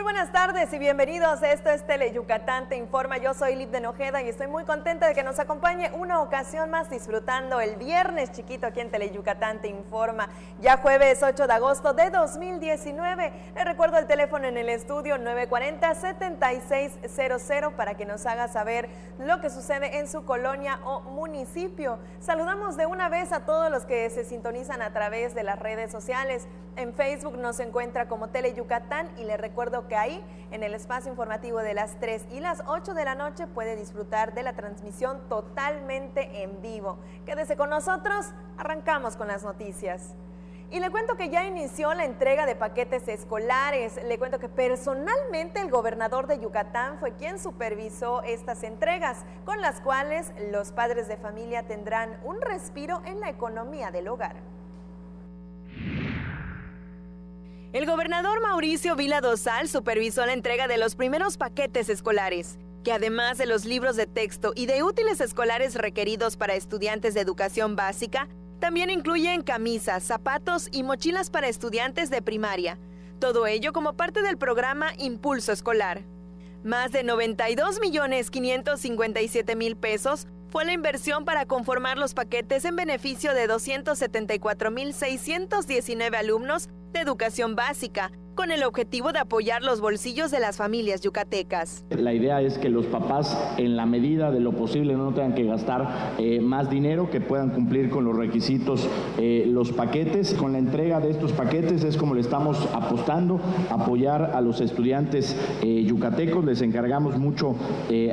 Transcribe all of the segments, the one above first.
Muy buenas tardes y bienvenidos. Esto es Teleyucatán Te Informa. Yo soy Lip de Nojeda y estoy muy contenta de que nos acompañe una ocasión más disfrutando el viernes chiquito aquí en Teleyucatán Te Informa. Ya jueves 8 de agosto de 2019. Les recuerdo el teléfono en el estudio 940-7600 para que nos haga saber lo que sucede en su colonia o municipio. Saludamos de una vez a todos los que se sintonizan a través de las redes sociales. En Facebook nos encuentra como Teleyucatán y les recuerdo que ahí, en el espacio informativo de las 3 y las 8 de la noche, puede disfrutar de la transmisión totalmente en vivo. Quédese con nosotros, arrancamos con las noticias. Y le cuento que ya inició la entrega de paquetes escolares. Le cuento que personalmente el gobernador de Yucatán fue quien supervisó estas entregas, con las cuales los padres de familia tendrán un respiro en la economía del hogar. El gobernador Mauricio Vila Dosal supervisó la entrega de los primeros paquetes escolares, que además de los libros de texto y de útiles escolares requeridos para estudiantes de educación básica, también incluyen camisas, zapatos y mochilas para estudiantes de primaria. Todo ello como parte del programa Impulso Escolar. Más de 92.557.000 pesos fue la inversión para conformar los paquetes en beneficio de 274.619 alumnos de educación básica, con el objetivo de apoyar los bolsillos de las familias yucatecas. La idea es que los papás, en la medida de lo posible, no tengan que gastar más dinero, que puedan cumplir con los requisitos los paquetes. Con la entrega de estos paquetes es como le estamos apostando, apoyar a los estudiantes yucatecos. Les encargamos mucho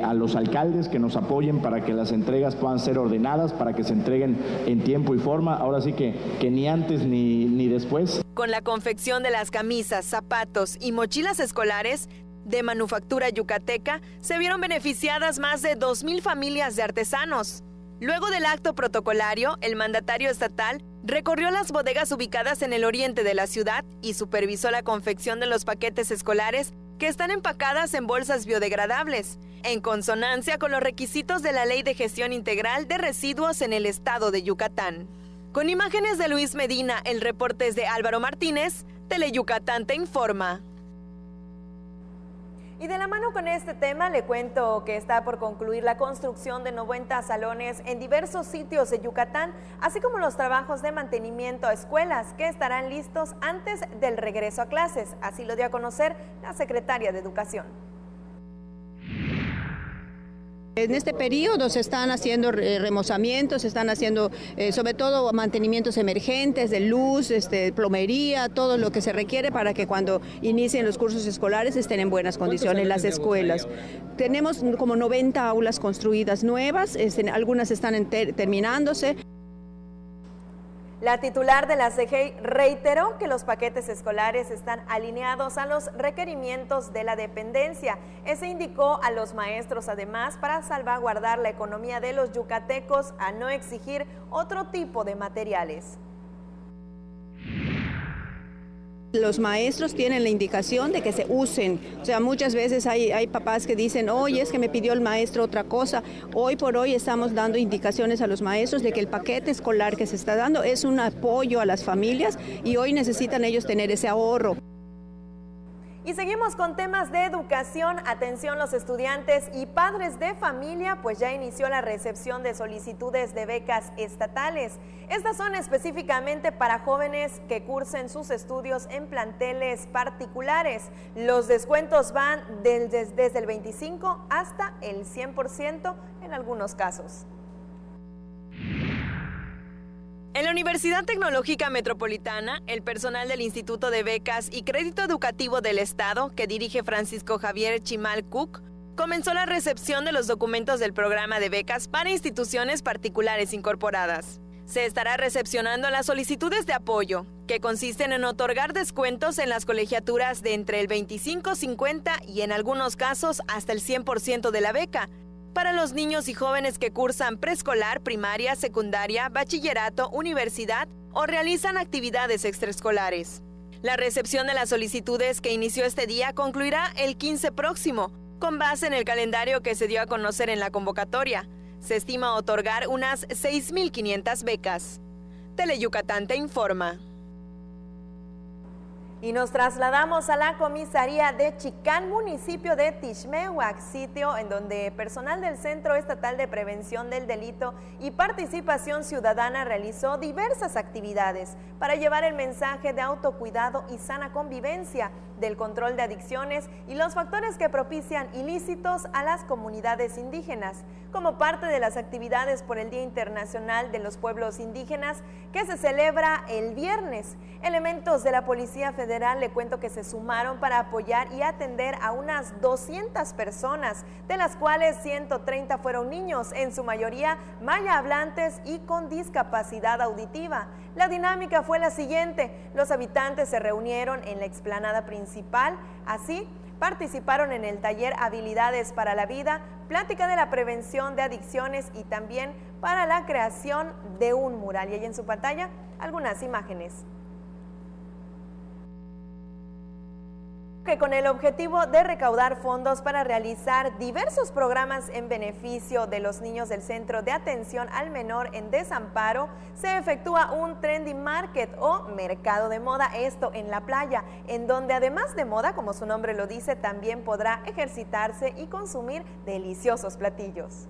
a los alcaldes que nos apoyen para que las entregas puedan ser ordenadas, para que se entreguen en tiempo y forma. Ahora sí que ni antes ni después. Con la confección de las camisas, zapatos y mochilas escolares de manufactura yucateca, se vieron beneficiadas más de 2,000 familias de artesanos. Luego del acto protocolario, el mandatario estatal recorrió las bodegas ubicadas en el oriente de la ciudad y supervisó la confección de los paquetes escolares que están empacadas en bolsas biodegradables, en consonancia con los requisitos de la Ley de Gestión Integral de Residuos en el estado de Yucatán. Con imágenes de Luis Medina, el reporte es de Álvaro Martínez, Teleyucatán Te Informa. Y de la mano con este tema, le cuento que está por concluir la construcción de 90 salones en diversos sitios de Yucatán, así como los trabajos de mantenimiento a escuelas que estarán listos antes del regreso a clases. Así lo dio a conocer la secretaria de Educación. En este periodo se están haciendo remozamientos, se están haciendo sobre todo mantenimientos emergentes de luz, plomería, todo lo que se requiere para que cuando inicien los cursos escolares estén en buenas condiciones las escuelas. Tenemos como 90 aulas construidas nuevas, algunas están terminándose. La titular de la CEGEI reiteró que los paquetes escolares están alineados a los requerimientos de la dependencia. Ese indicó a los maestros, además, para salvaguardar la economía de los yucatecos, a no exigir otro tipo de materiales. Los maestros tienen la indicación de que se usen, o sea, muchas veces hay papás que dicen, oye, es que me pidió el maestro otra cosa. Hoy por hoy estamos dando indicaciones a los maestros de que el paquete escolar que se está dando es un apoyo a las familias y hoy necesitan ellos tener ese ahorro. Y seguimos con temas de educación. Atención los estudiantes y padres de familia, pues ya inició la recepción de solicitudes de becas estatales. Estas son específicamente para jóvenes que cursen sus estudios en planteles particulares. Los descuentos van desde el 25 hasta el 100% en algunos casos. En la Universidad Tecnológica Metropolitana, el personal del Instituto de Becas y Crédito Educativo del Estado, que dirige Francisco Javier Chimal Cook, comenzó la recepción de los documentos del programa de becas para instituciones particulares incorporadas. Se estará recepcionando las solicitudes de apoyo, que consisten en otorgar descuentos en las colegiaturas de entre el 25, 50 y en algunos casos hasta el 100% de la beca, para los niños y jóvenes que cursan preescolar, primaria, secundaria, bachillerato, universidad o realizan actividades extraescolares. La recepción de las solicitudes que inició este día concluirá el 15 próximo, con base en el calendario que se dio a conocer en la convocatoria. Se estima otorgar unas 6.500 becas. Teleyucatán Te Informa. Y nos trasladamos a la comisaría de Chicán, municipio de Tixmehuac, sitio en donde personal del Centro Estatal de Prevención del Delito y Participación Ciudadana realizó diversas actividades para llevar el mensaje de autocuidado y sana convivencia, del control de adicciones y los factores que propician ilícitos a las comunidades indígenas, como parte de las actividades por el Día Internacional de los Pueblos Indígenas, que se celebra el viernes. Elementos de la Policía Federal, le cuento que se sumaron para apoyar y atender a unas 200 personas, de las cuales 130 fueron niños, en su mayoría maya hablantes y con discapacidad auditiva. La dinámica fue la siguiente: los habitantes se reunieron en la explanada principal, así participaron en el taller Habilidades para la Vida, plática de la prevención de adicciones y también para la creación de un mural. Y ahí en su pantalla algunas imágenes. Que con el objetivo de recaudar fondos para realizar diversos programas en beneficio de los niños del Centro de Atención al Menor en Desamparo, se efectúa un trendy market o mercado de moda, esto en la playa, en donde además de moda, como su nombre lo dice, también podrá ejercitarse y consumir deliciosos platillos.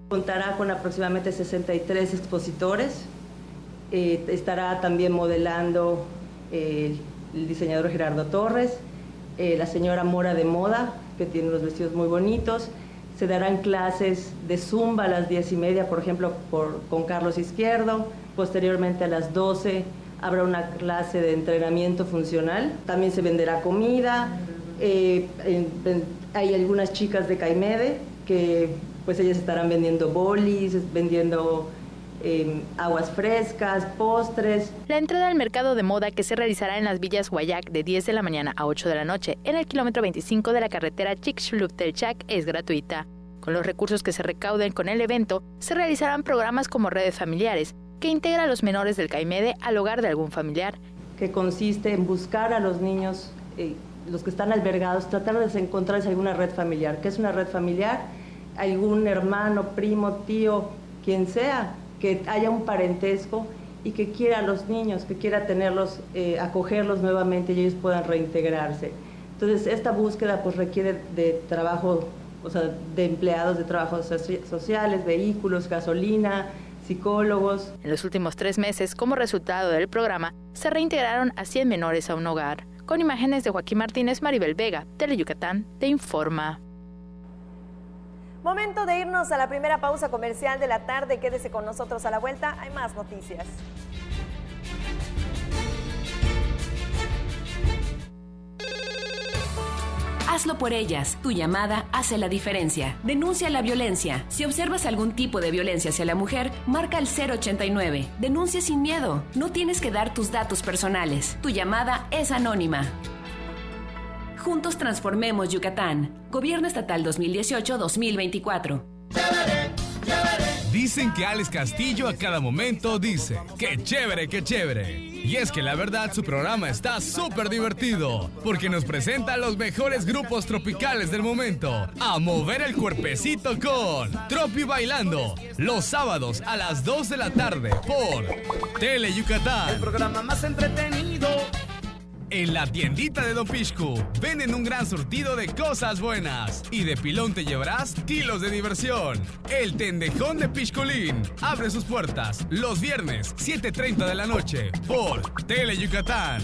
Contará con aproximadamente 63 expositores, estará también modelando el diseñador Gerardo Torres, la señora Mora de Moda, que tiene unos vestidos muy bonitos. Se darán clases de Zumba a las 10:30, por ejemplo, con Carlos Izquierdo. Posteriormente a las 12 habrá una clase de entrenamiento funcional. También se venderá comida. Hay algunas chicas de Caimede que pues ellas estarán vendiendo bolis, vendiendo aguas frescas, postres. La entrada al mercado de moda, que se realizará en las villas Guayac de 10 de la mañana a 8 de la noche en el kilómetro 25 de la carretera Chicxulub-Telchac, es gratuita. Con los recursos que se recauden con el evento, se realizarán programas como Redes Familiares, que integra a los menores del Caimede al hogar de algún familiar. Que consiste en buscar a los niños, los que están albergados, tratar de encontrarles alguna red familiar. ¿Qué es una red familiar? Algún hermano, primo, tío, quien sea, que haya un parentesco y que quiera a los niños, que quiera tenerlos, acogerlos nuevamente y ellos puedan reintegrarse. Entonces, esta búsqueda pues requiere de trabajo, o sea, de empleados de trabajos sociales, vehículos, gasolina, psicólogos. En los últimos 3 meses, como resultado del programa, se reintegraron a 100 menores a un hogar. Con imágenes de Joaquín Martínez, Maribel Vega, Teleyucatán, te informa. Momento de irnos a la primera pausa comercial de la tarde. Quédese con nosotros, a la vuelta hay más noticias. Hazlo por ellas. Tu llamada hace la diferencia. Denuncia la violencia. Si observas algún tipo de violencia hacia la mujer, marca el 089. Denuncia sin miedo. No tienes que dar tus datos personales. Tu llamada es anónima. Juntos transformemos Yucatán. Gobierno Estatal 2018-2024. Dicen que Alex Castillo a cada momento dice, ¡qué chévere, qué chévere! Y es que la verdad su programa está súper divertido, porque nos presenta a los mejores grupos tropicales del momento, a mover el cuerpecito con Tropi Bailando, los sábados a las 2 de la tarde por Teleyucatán. El programa más entretenido. En la tiendita de Don Pixcu venden un gran surtido de cosas buenas y de pilón te llevarás kilos de diversión. El Tendejón de Pixculín abre sus puertas los viernes 7:30 de la noche por Teleyucatán.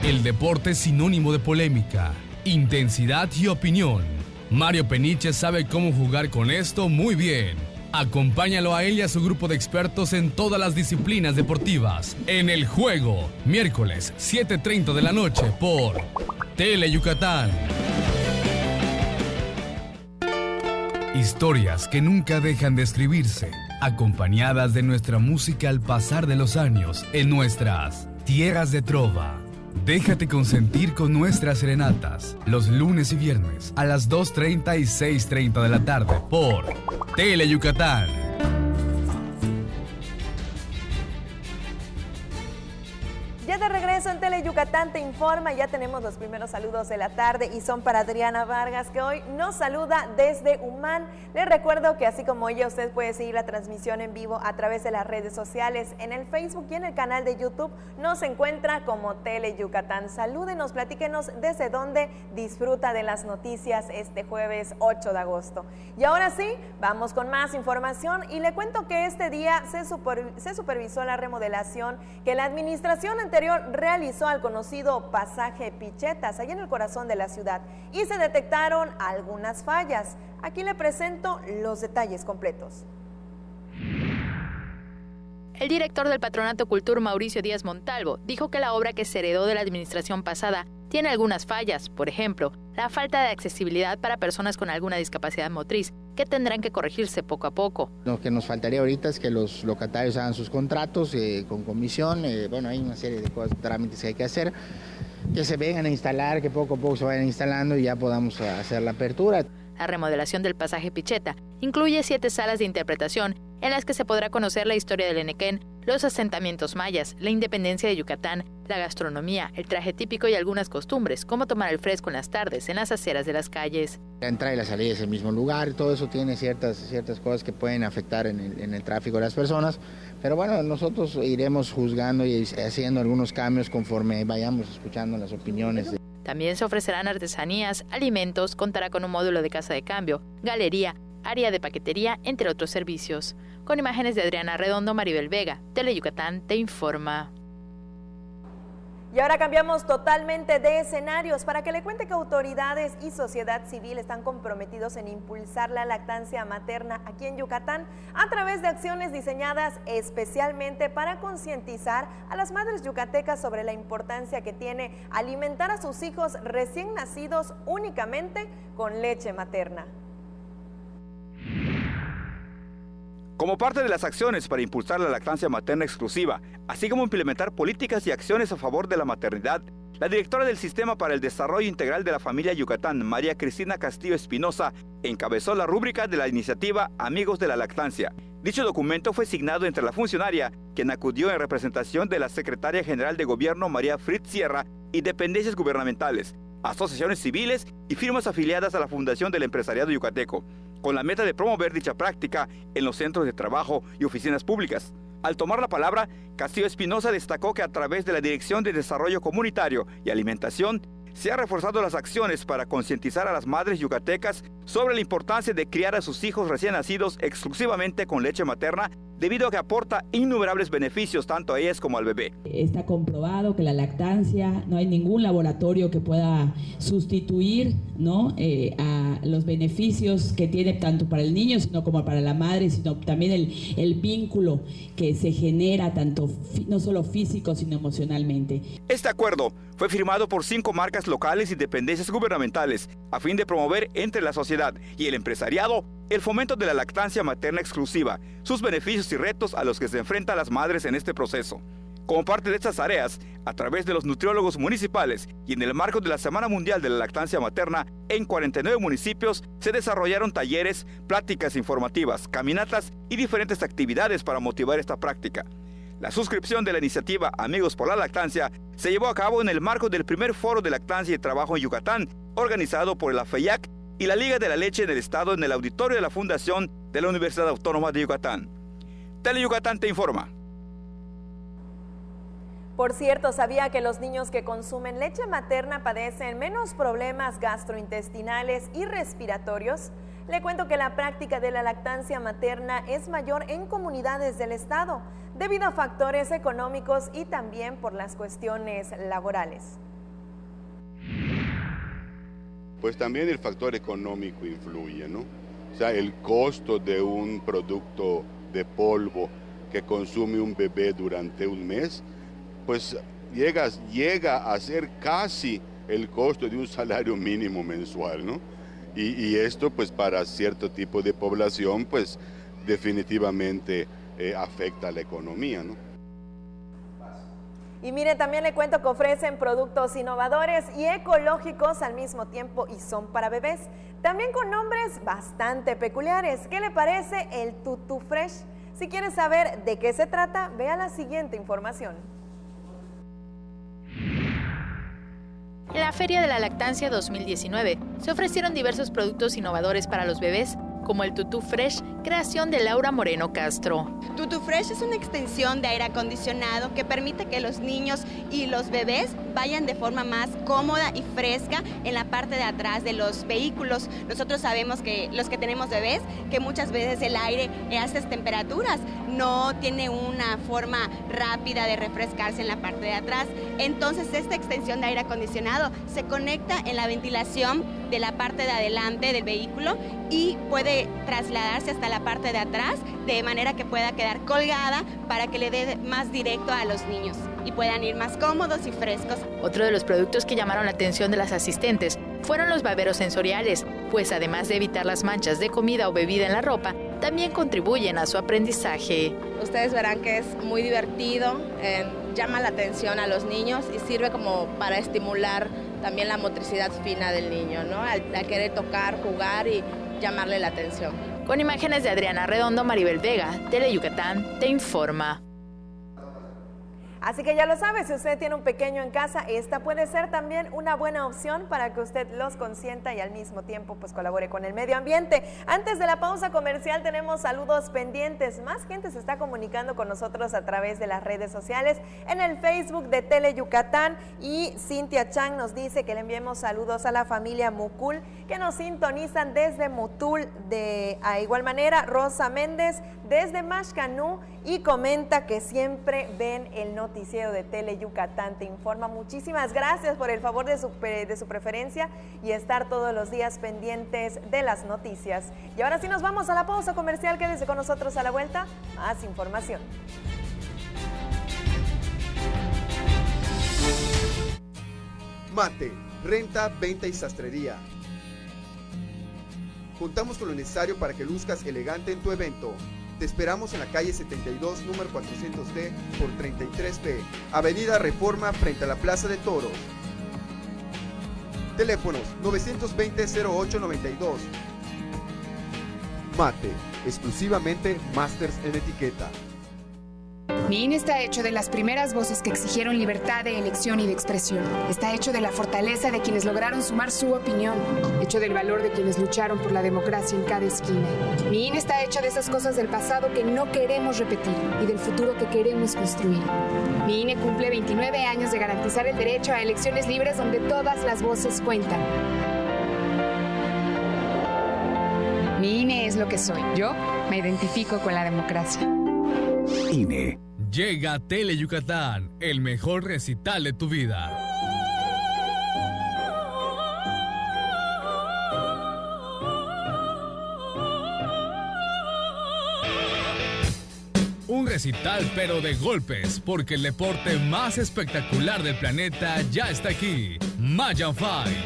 El deporte es sinónimo de polémica, intensidad y opinión. Mario Peniche sabe cómo jugar con esto muy bien. Acompáñalo a él y a su grupo de expertos en todas las disciplinas deportivas. En El Juego, miércoles 7:30 de la noche por Teleyucatán. Historias que nunca dejan de escribirse, acompañadas de nuestra música al pasar de los años en nuestras tierras de trova. Déjate consentir con nuestras serenatas, los lunes y viernes a las 2:30 y 6:30 de la tarde por Teleyucatán. Ya de regreso en Tele Yucatán Te Informa, ya tenemos los primeros saludos de la tarde y son para Adriana Vargas, que hoy nos saluda desde Humán. Les recuerdo que así como ella, usted puede seguir la transmisión en vivo a través de las redes sociales, en el Facebook y en el canal de YouTube. Nos encuentra como Tele Yucatán. Salúdenos, platíquenos desde dónde disfruta de las noticias este jueves 8 de agosto. Y ahora sí, vamos con más información y le cuento que este día se supervisó la remodelación que la administración anterior realizó al conocido pasaje Pichetas, allá en el corazón de la ciudad, y se detectaron algunas fallas. Aquí le presento los detalles completos. El director del Patronato Cultur, Mauricio Díaz Montalvo, dijo que la obra que se heredó de la administración pasada tiene algunas fallas, por ejemplo, la falta de accesibilidad para personas con alguna discapacidad motriz, que tendrán que corregirse poco a poco. Lo que nos faltaría ahorita es que los locatarios hagan sus contratos con comisión, bueno, hay una serie de cosas, trámites que hay que hacer, que se vengan a instalar, que poco a poco se vayan instalando y ya podamos hacer la apertura. La remodelación del pasaje Picheta incluye 7 salas de interpretación en las que se podrá conocer la historia del Enequén, los asentamientos mayas, la independencia de Yucatán, la gastronomía, el traje típico y algunas costumbres, como tomar el fresco en las tardes en las aceras de las calles. La entrada y la salida es el mismo lugar, todo eso tiene ciertas cosas que pueden afectar en el tráfico de las personas, pero bueno, nosotros iremos juzgando y haciendo algunos cambios conforme vayamos escuchando las opiniones. También se ofrecerán artesanías, alimentos, contará con un módulo de casa de cambio, galería, área de paquetería, entre otros servicios. Con imágenes de Adriana Redondo, Maribel Vega, Tele Yucatán Te Informa. Y ahora cambiamos totalmente de escenarios para que le cuente que autoridades y sociedad civil están comprometidos en impulsar la lactancia materna aquí en Yucatán a través de acciones diseñadas especialmente para concientizar a las madres yucatecas sobre la importancia que tiene alimentar a sus hijos recién nacidos únicamente con leche materna. Como parte de las acciones para impulsar la lactancia materna exclusiva, así como implementar políticas y acciones a favor de la maternidad, la directora del Sistema para el Desarrollo Integral de la Familia Yucatán, María Cristina Castillo Espinosa, encabezó la rúbrica de la iniciativa Amigos de la Lactancia. Dicho documento fue signado entre la funcionaria, quien acudió en representación de la Secretaria General de Gobierno María Fritz Sierra, y dependencias gubernamentales, asociaciones civiles y firmas afiliadas a la Fundación del Empresariado Yucateco, con la meta de promover dicha práctica en los centros de trabajo y oficinas públicas. Al tomar la palabra, Castillo Espinosa destacó que a través de la Dirección de Desarrollo Comunitario y Alimentación se han reforzado las acciones para concientizar a las madres yucatecas sobre la importancia de criar a sus hijos recién nacidos exclusivamente con leche materna, debido a que aporta innumerables beneficios tanto a ellas como al bebé. Está comprobado que la lactancia, no hay ningún laboratorio que pueda sustituir, ¿no?, a los beneficios que tiene tanto para el niño sino como para la madre, sino también el vínculo que se genera tanto no solo físico sino emocionalmente. Este acuerdo fue firmado por 5 marcas locales y dependencias gubernamentales a fin de promover entre la sociedad y el empresariado el fomento de la lactancia materna exclusiva, sus beneficios y retos a los que se enfrentan las madres en este proceso. Como parte de estas tareas, a través de los nutriólogos municipales y en el marco de la Semana Mundial de la Lactancia Materna, en 49 municipios se desarrollaron talleres, pláticas informativas, caminatas y diferentes actividades para motivar esta práctica. La suscripción de la iniciativa Amigos por la Lactancia se llevó a cabo en el marco del primer Foro de Lactancia y Trabajo en Yucatán, organizado por la FEYAC y la Liga de la Leche en el Estado, en el auditorio de la Fundación de la Universidad Autónoma de Yucatán. Tele Yucatán Te Informa. Por cierto, ¿sabía que los niños que consumen leche materna padecen menos problemas gastrointestinales y respiratorios? Le cuento que la práctica de la lactancia materna es mayor en comunidades del estado, debido a factores económicos y también por las cuestiones laborales. Pues también el factor económico influye, ¿no? O sea, el costo de un producto de polvo que consume un bebé durante un mes, pues llega a ser casi el costo de un salario mínimo mensual, ¿no? Y esto, pues para cierto tipo de población, pues definitivamente afecta a la economía, ¿no? Y mire, también le cuento que ofrecen productos innovadores y ecológicos al mismo tiempo y son para bebés. También con nombres bastante peculiares. ¿Qué le parece el Tutu Fresh? Si quiere saber de qué se trata, vea la siguiente información. En la Feria de la Lactancia 2019 se ofrecieron diversos productos innovadores para los bebés, como el Tutú Fresh, creación de Laura Moreno Castro. Tutú Fresh es una extensión de aire acondicionado que permite que los niños y los bebés vayan de forma más cómoda y fresca en la parte de atrás de los vehículos. Nosotros sabemos que los que tenemos bebés, que muchas veces el aire a estas temperaturas no tiene una forma rápida de refrescarse en la parte de atrás. Entonces esta extensión de aire acondicionado se conecta en la ventilación de la parte de adelante del vehículo y puede trasladarse hasta la parte de atrás de manera que pueda quedar colgada para que le dé más directo a los niños y puedan ir más cómodos y frescos. Otro de los productos que llamaron la atención de las asistentes fueron los baberos sensoriales, pues además de evitar las manchas de comida o bebida en la ropa, también contribuyen a su aprendizaje. Ustedes verán que es muy divertido, llama la atención a los niños y sirve como para estimular también la motricidad fina del niño, ¿no? Al querer tocar, jugar y llamarle la atención. Con imágenes de Adriana Redondo, Maribel Vega, Tele Yucatán te informa. Así que ya lo sabe, si usted tiene un pequeño en casa, esta puede ser también una buena opción para que usted los consienta y al mismo tiempo pues colabore con el medio ambiente. Antes de la pausa comercial tenemos saludos pendientes. Más gente se está comunicando con nosotros a través de las redes sociales, en el Facebook de Tele Yucatán, y Cintia Chang nos dice que le enviemos saludos a la familia Mucul que nos sintonizan desde Mutul. A igual manera, Rosa Méndez desde Mashcanú, y comenta que siempre ven el noticiero de Tele Yucatán te informa. Muchísimas gracias por el favor de su preferencia y estar todos los días pendientes de las noticias. Y ahora sí nos vamos a la pausa comercial. Quédese con nosotros, a la vuelta más información. Mate, renta, venta y sastrería. Contamos con lo necesario para que luzcas elegante en tu evento. Te esperamos en la calle 72, número 400D por 33B, Avenida Reforma, frente a la Plaza de Toros. Teléfonos 920-0892. Mate, exclusivamente Masters en etiqueta. Mi INE está hecho de las primeras voces que exigieron libertad de elección y de expresión. Está hecho de la fortaleza de quienes lograron sumar su opinión. Hecho del valor de quienes lucharon por la democracia en cada esquina. Mi INE está hecho de esas cosas del pasado que no queremos repetir y del futuro que queremos construir. Mi INE cumple 29 años de garantizar el derecho a elecciones libres donde todas las voces cuentan. Mi INE es lo que soy. Yo me identifico con la democracia. INE. Llega a Tele Yucatán, el mejor recital de tu vida. Un recital pero de golpes, porque el deporte más espectacular del planeta ya está aquí. Mayan Fight.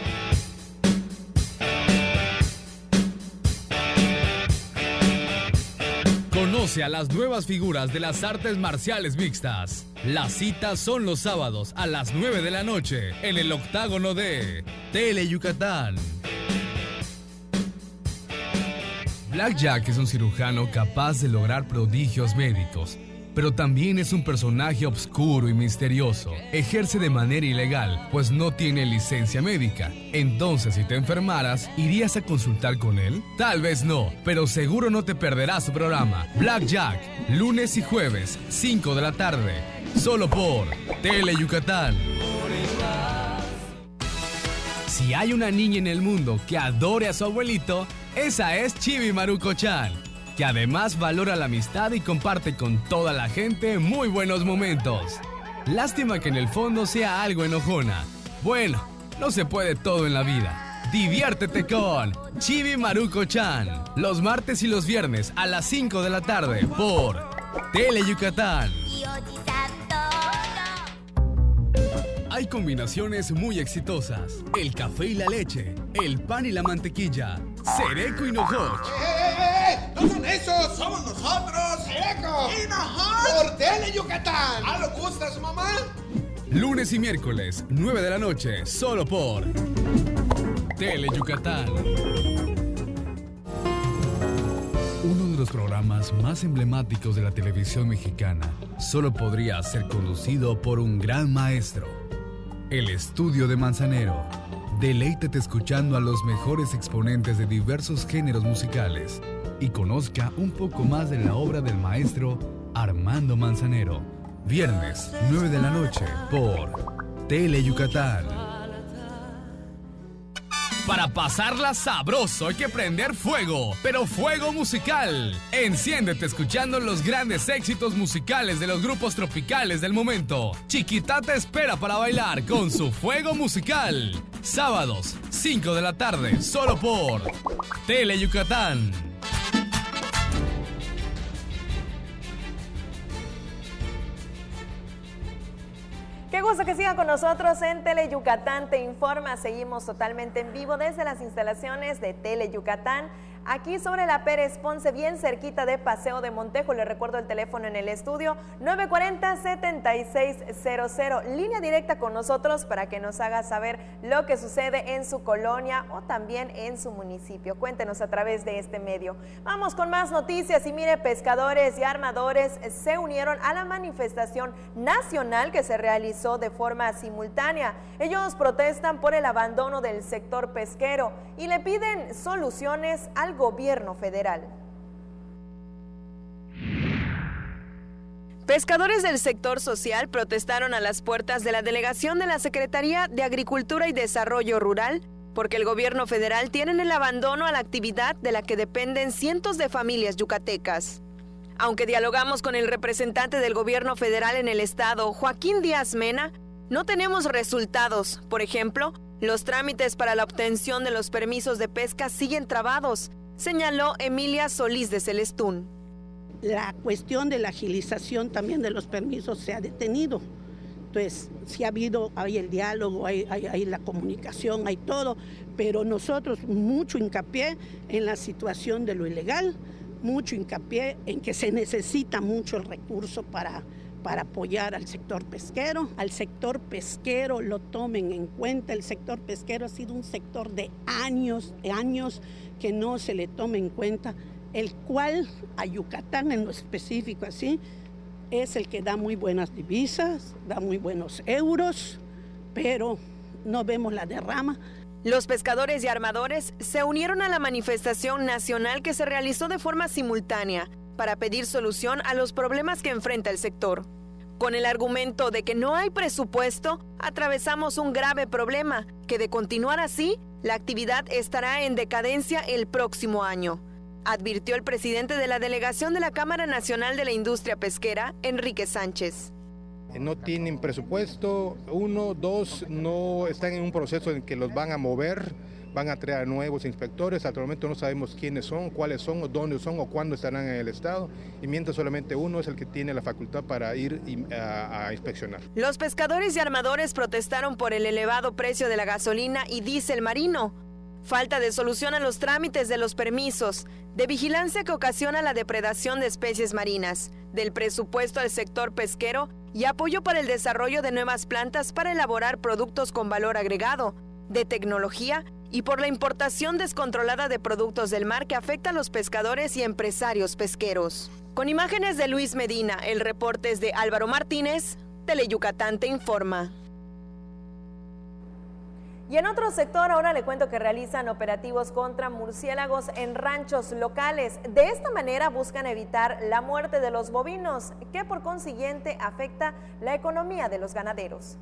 Conoce a las nuevas figuras de las artes marciales mixtas. Las citas son los sábados a las 9 de la noche en el octágono de Tele Yucatán. Black Jack es un cirujano capaz de lograr prodigios médicos, pero también es un personaje oscuro y misterioso. Ejerce de manera ilegal, pues no tiene licencia médica. Entonces, si te enfermaras, ¿irías a consultar con él? Tal vez no, pero seguro no te perderás su programa. Black Jack, lunes y jueves, 5 de la tarde, solo por Tele Yucatán. Si hay una niña en el mundo que adore a su abuelito, esa es Chibi Maruko-chan, que además valora la amistad y comparte con toda la gente muy buenos momentos. Lástima que en el fondo sea algo enojona. Bueno, no se puede todo en la vida. Diviértete con Chibi Maruko-chan, los martes y los viernes a las 5 de la tarde por Tele Yucatán. Hay combinaciones muy exitosas: el café y la leche, el pan y la mantequilla, Cereco y Nojoch. ¡No son esos! ¡Somos nosotros! ¡Cereco! ¡Y Nojoch! ¡Por Tele Yucatán! ¿Ah, lo gusta su mamá? Lunes y miércoles, 9 de la noche, solo por Tele Yucatán. Uno de los programas más emblemáticos de la televisión mexicana solo podría ser conducido por un gran maestro. El Estudio de Manzanero. Deleítate escuchando a los mejores exponentes de diversos géneros musicales y conozca un poco más de la obra del maestro Armando Manzanero. Viernes, 9 de la noche, por Tele Yucatán. Para pasarla sabroso hay que prender fuego, pero fuego musical. Enciéndete escuchando los grandes éxitos musicales de los grupos tropicales del momento. Chiquitá te espera para bailar con su fuego musical. Sábados, 5 de la tarde, solo por Tele Yucatán. Qué gusto que sigan con nosotros en Tele Yucatán Te Informa. Seguimos totalmente en vivo desde las instalaciones de Tele Yucatán, aquí sobre la Pérez Ponce, bien cerquita de Paseo de Montejo. Les recuerdo el teléfono en el estudio, 940-7600. Línea directa con nosotros para que nos haga saber lo que sucede en su colonia o también en su municipio. Cuéntenos a través de este medio. Vamos con más noticias y mire, pescadores y armadores se unieron a la manifestación nacional que se realizó de forma simultánea. Ellos protestan por el abandono del sector pesquero y le piden soluciones al gobierno federal. Pescadores del sector social protestaron a las puertas de la delegación de la Secretaría de Agricultura y Desarrollo Rural porque el gobierno federal tiene el abandono a la actividad de la que dependen cientos de familias yucatecas. Aunque dialogamos con el representante del gobierno federal en el estado, Joaquín Díaz Mena, no tenemos resultados. Por ejemplo, los trámites para la obtención de los permisos de pesca siguen trabados, señaló Emilia Solís de Celestún. La cuestión de la agilización también de los permisos se ha detenido. Entonces, sí hay el diálogo, hay la comunicación, hay todo, pero nosotros mucho hincapié en la situación de lo ilegal, mucho hincapié en que se necesita mucho el recurso para apoyar al sector pesquero. Al sector pesquero lo tomen en cuenta. El sector pesquero ha sido un sector de años que no se le toma en cuenta, el cual a Yucatán en lo específico así, es el que da muy buenas divisas, da muy buenos euros, pero no vemos la derrama. Los pescadores y armadores se unieron a la manifestación nacional que se realizó de forma simultánea para pedir solución a los problemas que enfrenta el sector. Con el argumento de que no hay presupuesto, atravesamos un grave problema, que de continuar así, la actividad estará en decadencia el próximo año, advirtió el presidente de la delegación de la Cámara Nacional de la Industria Pesquera, Enrique Sánchez. No tienen presupuesto, 1, 2, no están en un proceso en que los van a mover, van a traer nuevos inspectores. Hasta el momento no sabemos quiénes son, cuáles son, o dónde son, o cuándo estarán en el estado, y mientras solamente uno es el que tiene la facultad para ir a inspeccionar. Los pescadores y armadores protestaron por el elevado precio de la gasolina y diésel marino, falta de solución a los trámites de los permisos, de vigilancia que ocasiona la depredación de especies marinas, del presupuesto al sector pesquero y apoyo para el desarrollo de nuevas plantas para elaborar productos con valor agregado, de tecnología y por la importación descontrolada de productos del mar que afecta a los pescadores y empresarios pesqueros. Con imágenes de Luis Medina, el reporte es de Álvaro Martínez, Tele Yucatán Te Informa. Y en otro sector, ahora le cuento que realizan operativos contra murciélagos en ranchos locales. De esta manera buscan evitar la muerte de los bovinos, que por consiguiente afecta la economía de los ganaderos.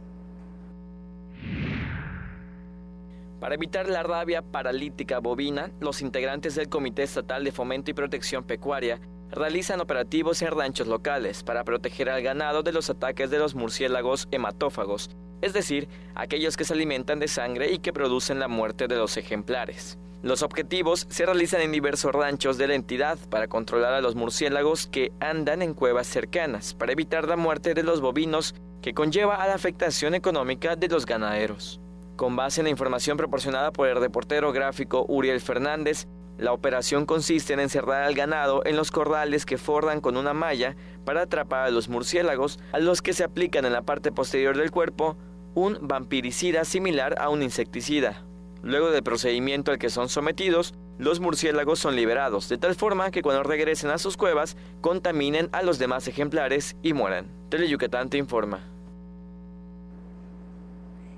Para evitar la rabia paralítica bovina, los integrantes del Comité Estatal de Fomento y Protección Pecuaria realizan operativos en ranchos locales para proteger al ganado de los ataques de los murciélagos hematófagos, es decir, aquellos que se alimentan de sangre y que producen la muerte de los ejemplares. Los objetivos se realizan en diversos ranchos de la entidad para controlar a los murciélagos que andan en cuevas cercanas, para evitar la muerte de los bovinos que conlleva a la afectación económica de los ganaderos. Con base en la información proporcionada por el reportero gráfico Uriel Fernández, la operación consiste en encerrar al ganado en los corrales que forran con una malla para atrapar a los murciélagos, a los que se aplican en la parte posterior del cuerpo un vampiricida similar a un insecticida. Luego del procedimiento al que son sometidos, los murciélagos son liberados, de tal forma que cuando regresen a sus cuevas, contaminen a los demás ejemplares y mueran. Tele Yucatán Te Informa.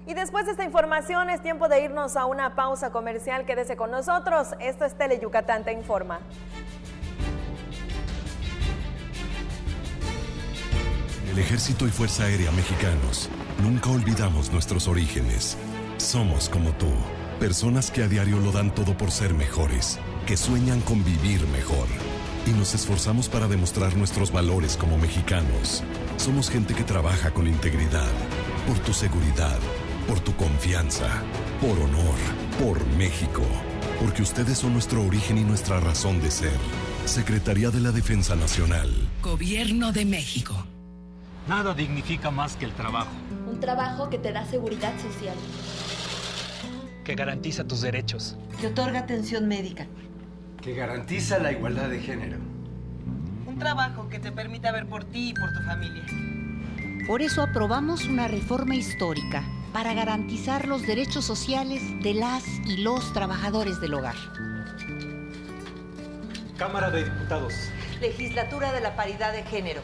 Y después de esta información es tiempo de irnos a una pausa comercial. Quédese con nosotros. Esto es Tele Yucatán Te Informa. El Ejército y Fuerza Aérea Mexicanos, nunca olvidamos nuestros orígenes. Somos como tú, personas que a diario lo dan todo por ser mejores, que sueñan con vivir mejor. Y nos esforzamos para demostrar nuestros valores como mexicanos. Somos gente que trabaja con integridad, por tu seguridad, por tu confianza, por honor, por México. Porque ustedes son nuestro origen y nuestra razón de ser. Secretaría de la Defensa Nacional. Gobierno de México. Nada dignifica más que el trabajo. Un trabajo que te da seguridad social. Que garantiza tus derechos. Que otorga atención médica. Que garantiza la igualdad de género. Un trabajo que te permita ver por ti y por tu familia. Por eso aprobamos una reforma histórica para garantizar los derechos sociales de las y los trabajadores del hogar. Cámara de Diputados. Legislatura de la Paridad de Género.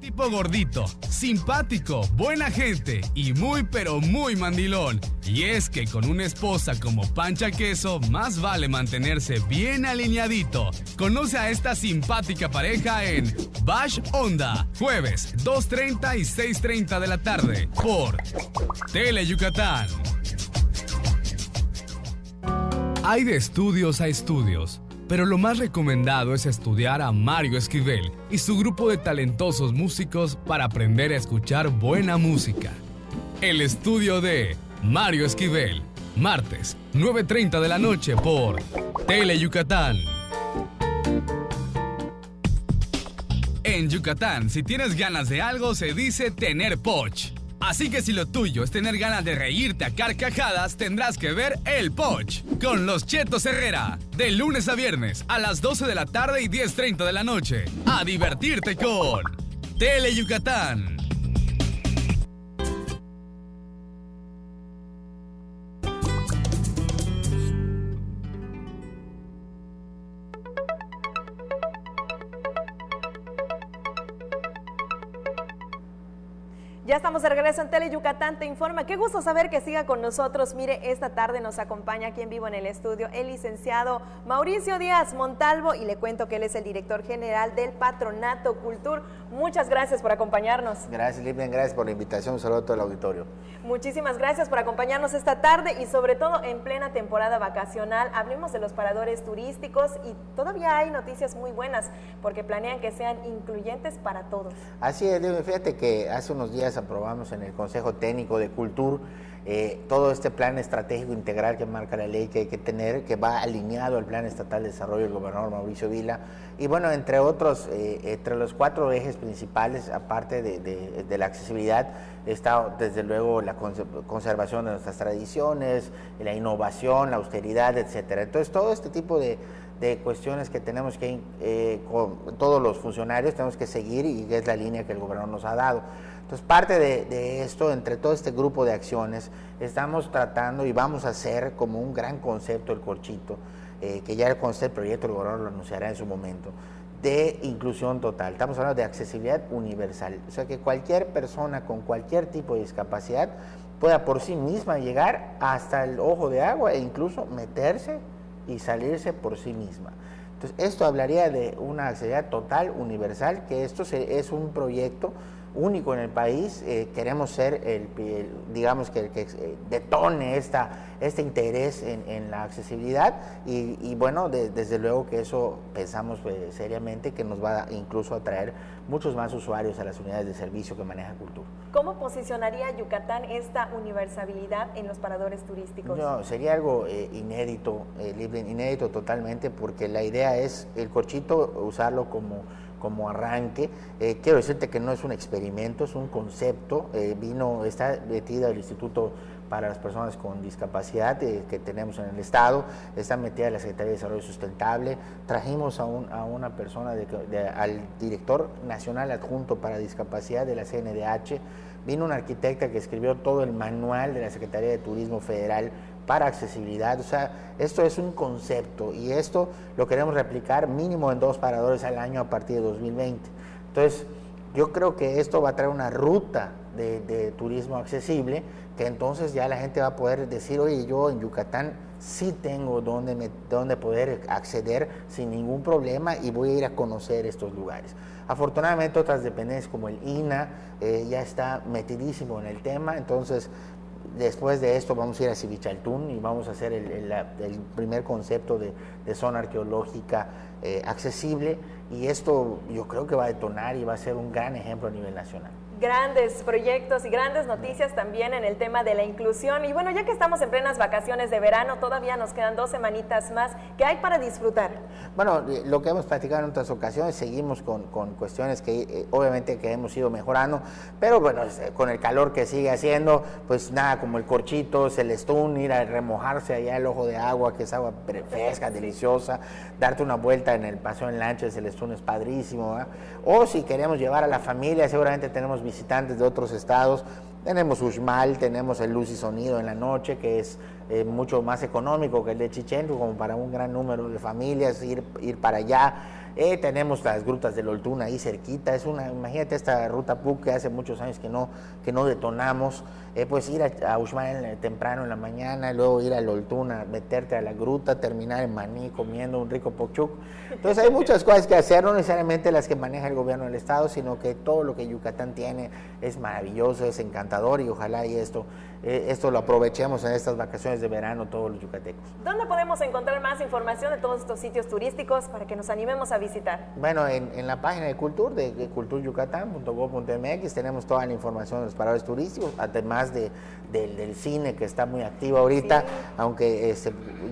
Tipo gordito, simpático, buena gente y muy pero muy mandilón. Y es que con una esposa como Pancha Queso, más vale mantenerse bien alineadito. Conoce a esta simpática pareja en Bash Onda, jueves 2:30 y 6:30 de la tarde por Tele Yucatán. Hay de estudios a estudios, pero lo más recomendado es estudiar a Mario Esquivel y su grupo de talentosos músicos para aprender a escuchar buena música. El estudio de Mario Esquivel, martes, 9:30 de la noche por Tele Yucatán. En Yucatán, si tienes ganas de algo, se dice tener poch. Así que si lo tuyo es tener ganas de reírte a carcajadas, tendrás que ver El Poch con los Chetos Herrera, de lunes a viernes a las 12 de la tarde y 10:30 de la noche. A divertirte con Tele Yucatán. Ya estamos de regreso en Tele Yucatán Te Informa. Qué gusto saber que siga con nosotros. Mire, esta tarde nos acompaña aquí en vivo en el estudio el licenciado Mauricio Díaz Montalvo y le cuento que él es el director general del Patronato Cultur. Muchas gracias por acompañarnos. Gracias, Lilian, gracias por la invitación. Un saludo a todo el auditorio. Muchísimas gracias por acompañarnos esta tarde y sobre todo en plena temporada vacacional. Hablemos de los paradores turísticos y todavía hay noticias muy buenas porque planean que sean incluyentes para todos. Así es, Lilian, fíjate que hace unos días aprobamos en el Consejo Técnico de Cultura todo este plan estratégico integral que marca la ley que hay que tener, que va alineado al Plan Estatal de Desarrollo del gobernador Mauricio Vila. Y bueno, entre otros, entre los 4 ejes principales, aparte de la accesibilidad, está desde luego la conservación de nuestras tradiciones, la innovación, la austeridad, etcétera. Entonces, todo este tipo de cuestiones que tenemos que, con todos los funcionarios, tenemos que seguir y es la línea que el gobernador nos ha dado. Entonces, parte de esto, entre todo este grupo de acciones, estamos tratando y vamos a hacer como un gran concepto el corchito, que ya el proyecto el gobernador lo anunciará en su momento, de inclusión total. Estamos hablando de accesibilidad universal, o sea que cualquier persona con cualquier tipo de discapacidad pueda por sí misma llegar hasta el ojo de agua e incluso meterse y salirse por sí misma. Entonces, esto hablaría de una accesibilidad total, universal, que esto es un proyecto único en el país. Queremos ser digamos que el que detone este interés en la accesibilidad y bueno, desde luego que eso pensamos seriamente que nos va incluso a traer muchos más usuarios a las unidades de servicio que maneja Cultura. ¿Cómo posicionaría Yucatán esta universalidad en los paradores turísticos? No, sería algo inédito, inédito totalmente, porque la idea es el corchito usarlo como arranque. Quiero decirte que no es un experimento, es un concepto, está metido el Instituto para las personas con discapacidad que tenemos en el Estado, está metida la Secretaría de Desarrollo Sustentable, trajimos a una persona, al director nacional adjunto para discapacidad de la CNDH, vino una arquitecta que escribió todo el manual de la Secretaría de Turismo Federal para accesibilidad. O sea, esto es un concepto y esto lo queremos replicar mínimo en 2 paradores al año a partir de 2020. Entonces, yo creo que esto va a traer una ruta de turismo accesible, que entonces ya la gente va a poder decir, oye, yo en Yucatán sí tengo donde poder acceder sin ningún problema y voy a ir a conocer estos lugares. Afortunadamente otras dependencias como el INA ya está metidísimo en el tema, entonces después de esto vamos a ir a Civichaltún y vamos a hacer el primer concepto de zona arqueológica accesible, y esto yo creo que va a detonar y va a ser un gran ejemplo a nivel nacional. Grandes proyectos y grandes noticias también en el tema de la inclusión. Y bueno, ya que estamos en plenas vacaciones de verano, todavía nos quedan 2 semanitas más. ¿Qué hay para disfrutar? Bueno, lo que hemos platicado en otras ocasiones, seguimos con cuestiones que obviamente que hemos ido mejorando, pero bueno, con el calor que sigue haciendo, pues nada, como el Corchito, Celestún, ir a remojarse allá el Ojo de Agua, que es agua fresca, deliciosa, darte una vuelta en el paseo en lancha de Celestún es padrísimo, ¿verdad? O si queremos llevar a la familia, seguramente tenemos visitantes de otros estados, tenemos Uxmal, tenemos el Luz y Sonido en la noche, que es mucho más económico que el de Chichén, como para un gran número de familias ir para allá. Tenemos las grutas del Oltún ahí cerquita, imagínate esta ruta PUC que hace muchos años que no detonamos, pues ir a Uxmal temprano en la mañana, luego ir al Oltún a meterte a la gruta, terminar en Maní comiendo un rico pokchuk. Entonces hay muchas cosas que hacer, no necesariamente las que maneja el gobierno del estado, sino que todo lo que Yucatán tiene es maravilloso, es encantador, y ojalá y esto lo aprovechemos en estas vacaciones de verano todos los yucatecos. ¿Dónde podemos encontrar más información de todos estos sitios turísticos para que nos animemos a visitar? Bueno, en la página de culturyucatán.gov.mx tenemos toda la información de los paradores turísticos, además del cine, que está muy activo ahorita, sí. Aunque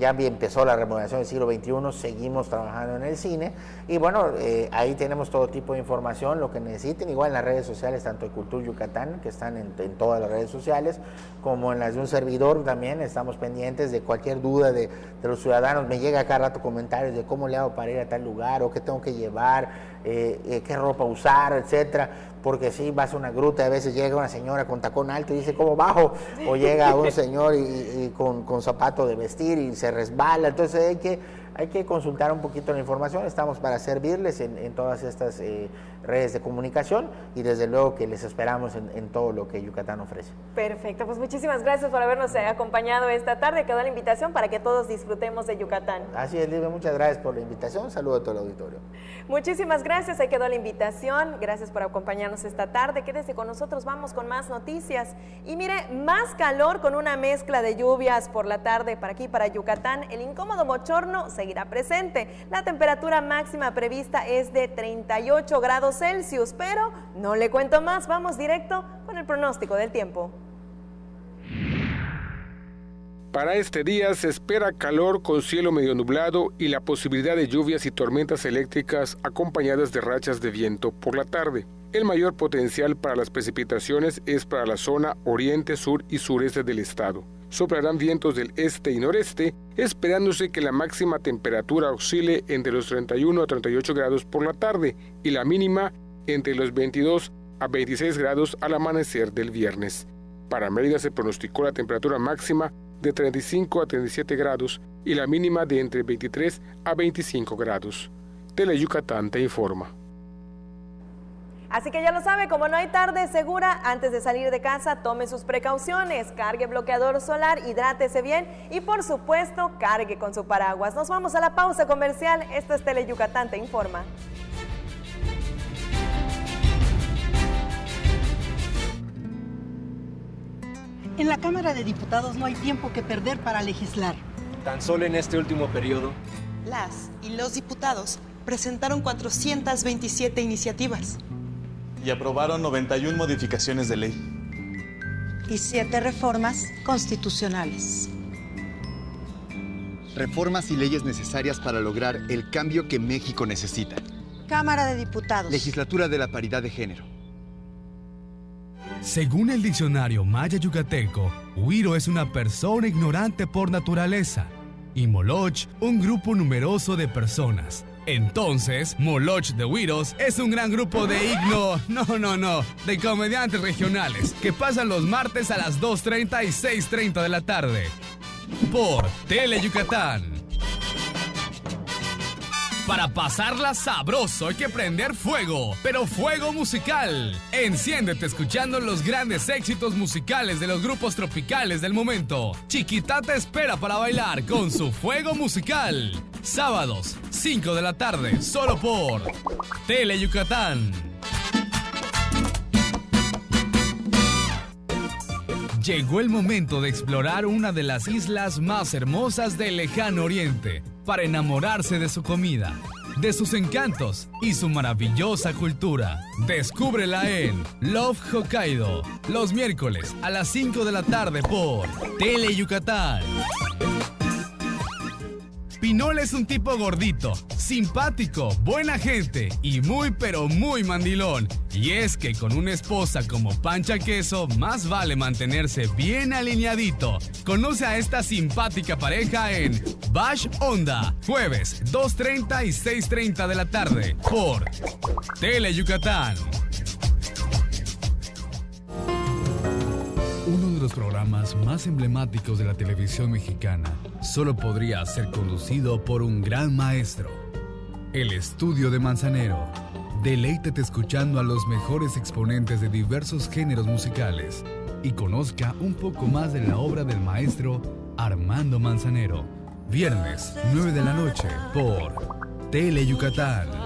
ya empezó la remodelación del siglo XXI, seguimos trabajando en el cine, y bueno, ahí tenemos todo tipo de información, lo que necesiten, igual en las redes sociales, tanto de Cultura Yucatán, que están en todas las redes sociales, como en las de un servidor también, estamos pendientes de cualquier duda de los ciudadanos. Me llega cada rato comentarios de cómo le hago para ir a tal lugar, o qué tengo que llevar, qué ropa usar, etcétera, porque sí, vas a una gruta y a veces llega una señora con tacón alto y dice, ¿cómo bajo? O llega un señor y con zapato de vestir y se resbala, entonces hay que consultar un poquito la información. Estamos para servirles en todas estas redes de comunicación, y desde luego que les esperamos en todo lo que Yucatán ofrece. Perfecto, pues muchísimas gracias por habernos acompañado esta tarde. Quedó la invitación para que todos disfrutemos de Yucatán. Así es, Libre, muchas gracias por la invitación. Saludo a todo el auditorio. Muchísimas gracias, ahí quedó la invitación. Gracias por acompañarnos esta tarde. Quédese con nosotros, vamos con más noticias. Y mire, más calor con una mezcla de lluvias por la tarde para aquí, para Yucatán. El incómodo bochorno seguirá presente. La temperatura máxima prevista es de 38 grados Celsius, pero no le cuento más, vamos directo con el pronóstico del tiempo. Para este día se espera calor con cielo medio nublado y la posibilidad de lluvias y tormentas eléctricas acompañadas de rachas de viento por la tarde. El mayor potencial para las precipitaciones es para la zona oriente, sur y sureste del estado. Soplarán vientos del este y noreste, esperándose que la máxima temperatura oscile entre los 31 a 38 grados por la tarde y la mínima entre los 22 a 26 grados al amanecer del viernes. Para Mérida se pronosticó la temperatura máxima de 35 a 37 grados y la mínima de entre 23 a 25 grados. Teleyucatán te informa. Así que ya lo sabe, como no hay tarde segura, antes de salir de casa, tome sus precauciones, cargue bloqueador solar, hidrátese bien y por supuesto, cargue con su paraguas. Nos vamos a la pausa comercial. Esto es Teleyucatán te informa. En la Cámara de Diputados no hay tiempo que perder para legislar. Tan solo en este último periodo, las y los diputados presentaron 427 iniciativas. Y aprobaron 91 modificaciones de ley. Y 7 reformas constitucionales. Reformas y leyes necesarias para lograr el cambio que México necesita. Cámara de Diputados. Legislatura de la Paridad de Género. Según el diccionario maya yucateco, huiro es una persona ignorante por naturaleza y moloch, un grupo numeroso de personas. Entonces, Moloch de Huiros es un gran grupo de de comediantes regionales que pasan los martes a las 2:30 y 6:30 de la tarde por Tele Yucatán. Para pasarla sabroso hay que prender fuego, pero fuego musical. Enciéndete escuchando los grandes éxitos musicales de los grupos tropicales del momento. Chiquita te espera para bailar con su fuego musical. Sábados, 5 de la tarde, solo por Tele Yucatán. Llegó el momento de explorar una de las islas más hermosas del lejano oriente para enamorarse de su comida, de sus encantos y su maravillosa cultura. Descúbrela en Love Hokkaido, los miércoles a las 5 de la tarde por Tele Yucatán. Pinol es un tipo gordito, simpático, buena gente y muy pero muy mandilón. Y es que con una esposa como Pancha Queso, más vale mantenerse bien alineadito. Conoce a esta simpática pareja en Bash Onda, jueves 2:30 y 6:30 de la tarde por Tele Yucatán. Uno de los programas más emblemáticos de la televisión mexicana solo podría ser conducido por un gran maestro. El Estudio de Manzanero. Deleítete escuchando a los mejores exponentes de diversos géneros musicales y conozca un poco más de la obra del maestro Armando Manzanero. Viernes, 9 de la noche por Tele Yucatán.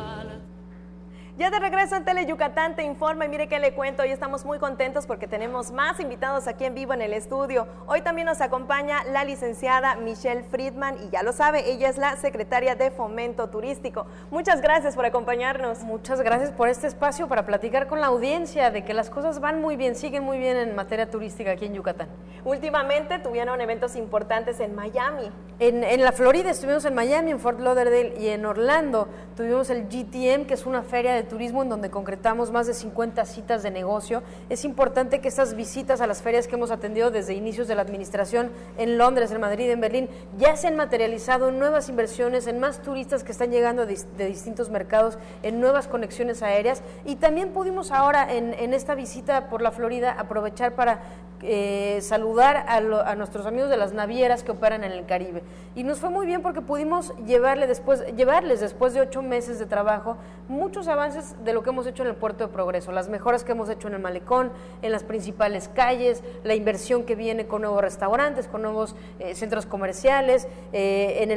Ya de regreso en Tele Yucatán te informa y mire qué le cuento, hoy estamos muy contentos porque tenemos más invitados aquí en vivo en el estudio. Hoy también nos acompaña la licenciada Michelle Friedman y ya lo sabe, ella es la secretaria de Fomento Turístico. Muchas gracias por acompañarnos. Muchas gracias por este espacio para platicar con la audiencia de que las cosas van muy bien, siguen muy bien en materia turística aquí en Yucatán. Últimamente tuvieron eventos importantes en Miami. En la Florida estuvimos en Miami, en Fort Lauderdale y en Orlando tuvimos el GTM, que es una feria de turismo en donde concretamos más de 50 citas de negocio. Es importante que estas visitas a las ferias que hemos atendido desde inicios de la administración en Londres, en Madrid, en Berlín, ya se han materializado en nuevas inversiones, en más turistas que están llegando de distintos mercados, en nuevas conexiones aéreas, y también pudimos ahora en esta visita por la Florida aprovechar para saludar a nuestros amigos de las navieras que operan en el Caribe, y nos fue muy bien porque pudimos llevarles después de 8 meses de trabajo muchos avances de lo que hemos hecho en el Puerto de Progreso, las mejoras que hemos hecho en el malecón, en las principales calles, la inversión que viene con nuevos restaurantes, con nuevos centros comerciales, en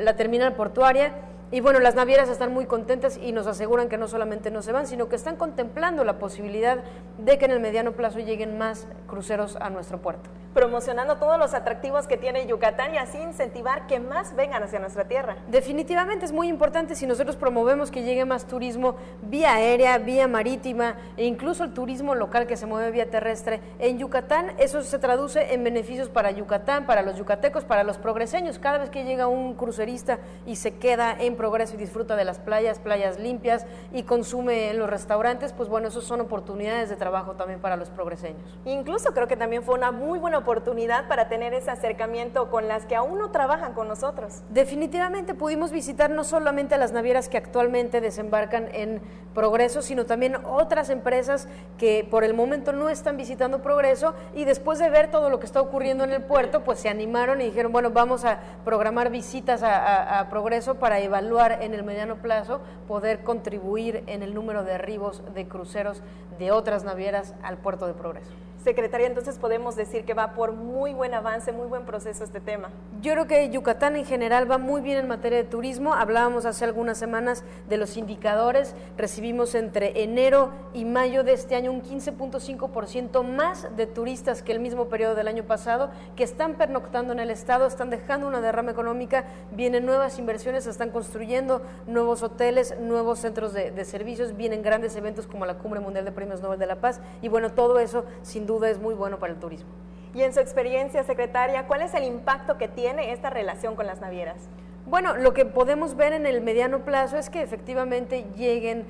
la terminal portuaria. Y bueno, las navieras están muy contentas y nos aseguran que no solamente no se van, sino que están contemplando la posibilidad de que en el mediano plazo lleguen más cruceros a nuestro puerto. Promocionando todos los atractivos que tiene Yucatán y así incentivar que más vengan hacia nuestra tierra. Definitivamente es muy importante si nosotros promovemos que llegue más turismo vía aérea, vía marítima e incluso el turismo local que se mueve vía terrestre en Yucatán. Eso se traduce en beneficios para Yucatán, para los yucatecos, para los progreseños. Cada vez que llega un crucerista y se queda en Progreso y disfruta de las playas limpias y consume en los restaurantes, pues bueno, esos son oportunidades de trabajo también para los progreseños. Incluso creo que también fue una muy buena oportunidad para tener ese acercamiento con las que aún no trabajan con nosotros. Definitivamente pudimos visitar no solamente a las navieras que actualmente desembarcan en Progreso, sino también otras empresas que por el momento no están visitando Progreso, y después de ver todo lo que está ocurriendo en el puerto, pues se animaron y dijeron, bueno, vamos a programar visitas a Progreso para evaluar en el mediano plazo, poder contribuir en el número de arribos de cruceros de otras navieras al puerto de Progreso. Secretaria, entonces podemos decir que va por muy buen avance, muy buen proceso este tema. Yo creo que Yucatán en general va muy bien en materia de turismo. Hablábamos hace algunas semanas de los indicadores. Recibimos entre enero y mayo de este año un 15.5% más de turistas que el mismo periodo del año pasado, que están pernoctando en el estado, están dejando una derrama económica, vienen nuevas inversiones, se están construyendo nuevos hoteles, nuevos centros de servicios, vienen grandes eventos como la Cumbre Mundial de Premios Nobel de la Paz, y bueno, todo eso sin duda es muy bueno para el turismo. Y en su experiencia, secretaria, ¿cuál es el impacto que tiene esta relación con las navieras? Bueno, lo que podemos ver en el mediano plazo es que efectivamente lleguen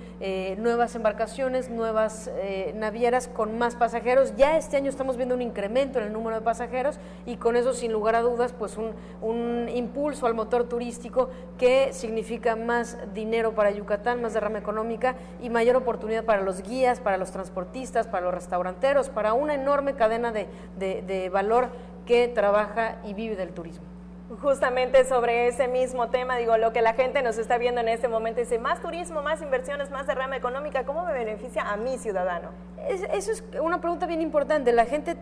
nuevas embarcaciones, nuevas navieras con más pasajeros. Ya este año estamos viendo un incremento en el número de pasajeros y con eso, sin lugar a dudas, pues un impulso al motor turístico que significa más dinero para Yucatán, más derrama económica y mayor oportunidad para los guías, para los transportistas, para los restauranteros, para una enorme cadena de valor que trabaja y vive del turismo. Justamente sobre ese mismo tema, lo que la gente nos está viendo en este momento, dice, más turismo, más inversiones, más derrama económica, ¿cómo me beneficia a mi ciudadano? Eso es una pregunta bien importante. La gente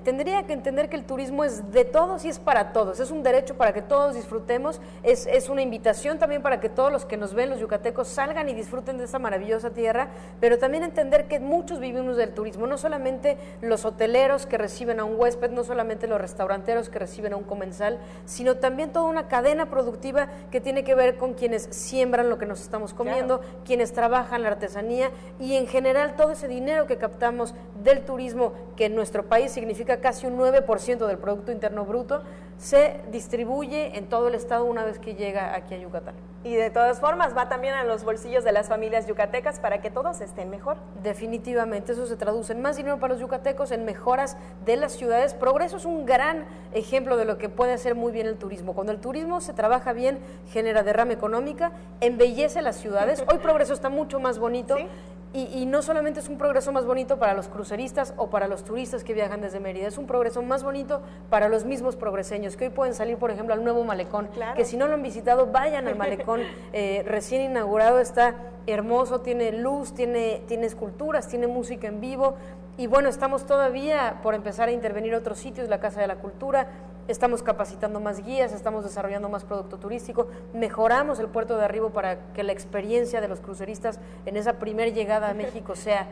tendría que entender que el turismo es de todos y es para todos, es un derecho para que todos disfrutemos, es una invitación también para que todos los que nos ven, los yucatecos, salgan y disfruten de esta maravillosa tierra, pero también entender que muchos vivimos del turismo, no solamente los hoteleros que reciben a un huésped, no solamente los restauranteros que reciben a un comensal, sino también toda una cadena productiva que tiene que ver con quienes siembran lo que nos estamos comiendo, claro, quienes trabajan la artesanía y en general todo ese dinero que captamos del turismo, que en nuestro país significa casi un 9% del Producto Interno Bruto, se distribuye en todo el estado una vez que llega aquí a Yucatán. Y de todas formas va también a los bolsillos de las familias yucatecas para que todos estén mejor. Definitivamente, eso se traduce en más dinero para los yucatecos, en mejoras de las ciudades. Progreso es un gran ejemplo de lo que puede hacer muy bien el turismo. Cuando el turismo se trabaja bien, genera derrama económica, embellece las ciudades. Hoy Progreso está mucho más bonito. ¿Sí? Y no solamente es un progreso más bonito para los cruceristas o para los turistas que viajan desde Mérida, es un progreso más bonito para los mismos progreseños, que hoy pueden salir, por ejemplo, al nuevo malecón, claro, que si no lo han visitado, vayan al malecón recién inaugurado, está hermoso, tiene luz, tiene esculturas, tiene música en vivo, y bueno, estamos todavía por empezar a intervenir otros sitios, la Casa de la Cultura, estamos capacitando más guías, estamos desarrollando más producto turístico, mejoramos el puerto de arribo para que la experiencia de los cruceristas en esa primera llegada a México sea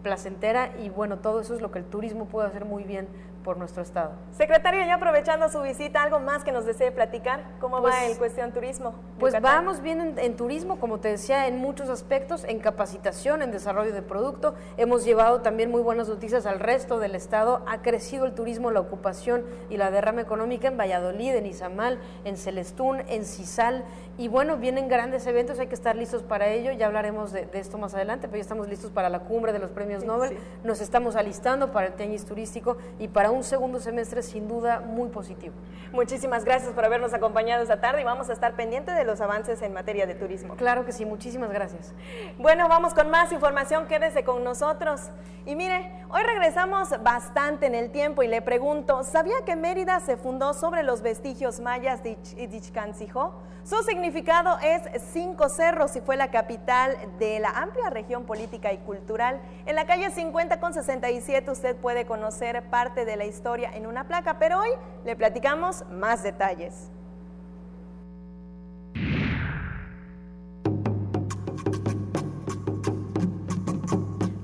placentera y bueno, todo eso es lo que el turismo puede hacer muy bien por nuestro estado. Secretaria, ya aprovechando su visita, ¿algo más que nos desee platicar? ¿Cómo va en cuestión turismo? Pues Yucatán. Vamos bien en turismo, como te decía, en muchos aspectos, en capacitación, en desarrollo de producto. Hemos llevado también muy buenas noticias al resto del estado. Ha crecido el turismo, la ocupación y la derrama económica en Valladolid, en Izamal, en Celestún, en Cisal. Y bueno, vienen grandes eventos, hay que estar listos para ello. Ya hablaremos de esto más adelante, pero ya estamos listos para la cumbre de los premios Nobel. Sí. Nos estamos alistando para el tianguis turístico y para un segundo semestre sin duda muy positivo. Muchísimas gracias por habernos acompañado esta tarde y vamos a estar pendientes de los avances en materia de turismo. Claro que sí, muchísimas gracias. Bueno, vamos con más información, quédese con nosotros. Y mire, hoy regresamos bastante en el tiempo y le pregunto, ¿sabía que Mérida se fundó sobre los vestigios mayas de Ixcancijó? Su significado es 5 cerros y fue la capital de la amplia región política y cultural. En la calle 50 con 67 usted puede conocer parte de la historia en una placa, pero hoy le platicamos más detalles.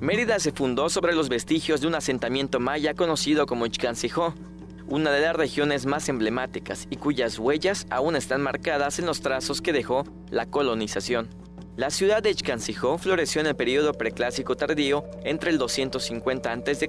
Mérida se fundó sobre los vestigios de un asentamiento maya conocido como Ixcancijó, una de las regiones más emblemáticas y cuyas huellas aún están marcadas en los trazos que dejó la colonización. La ciudad de Ixcancijó floreció en el periodo preclásico tardío entre el 250 a.C.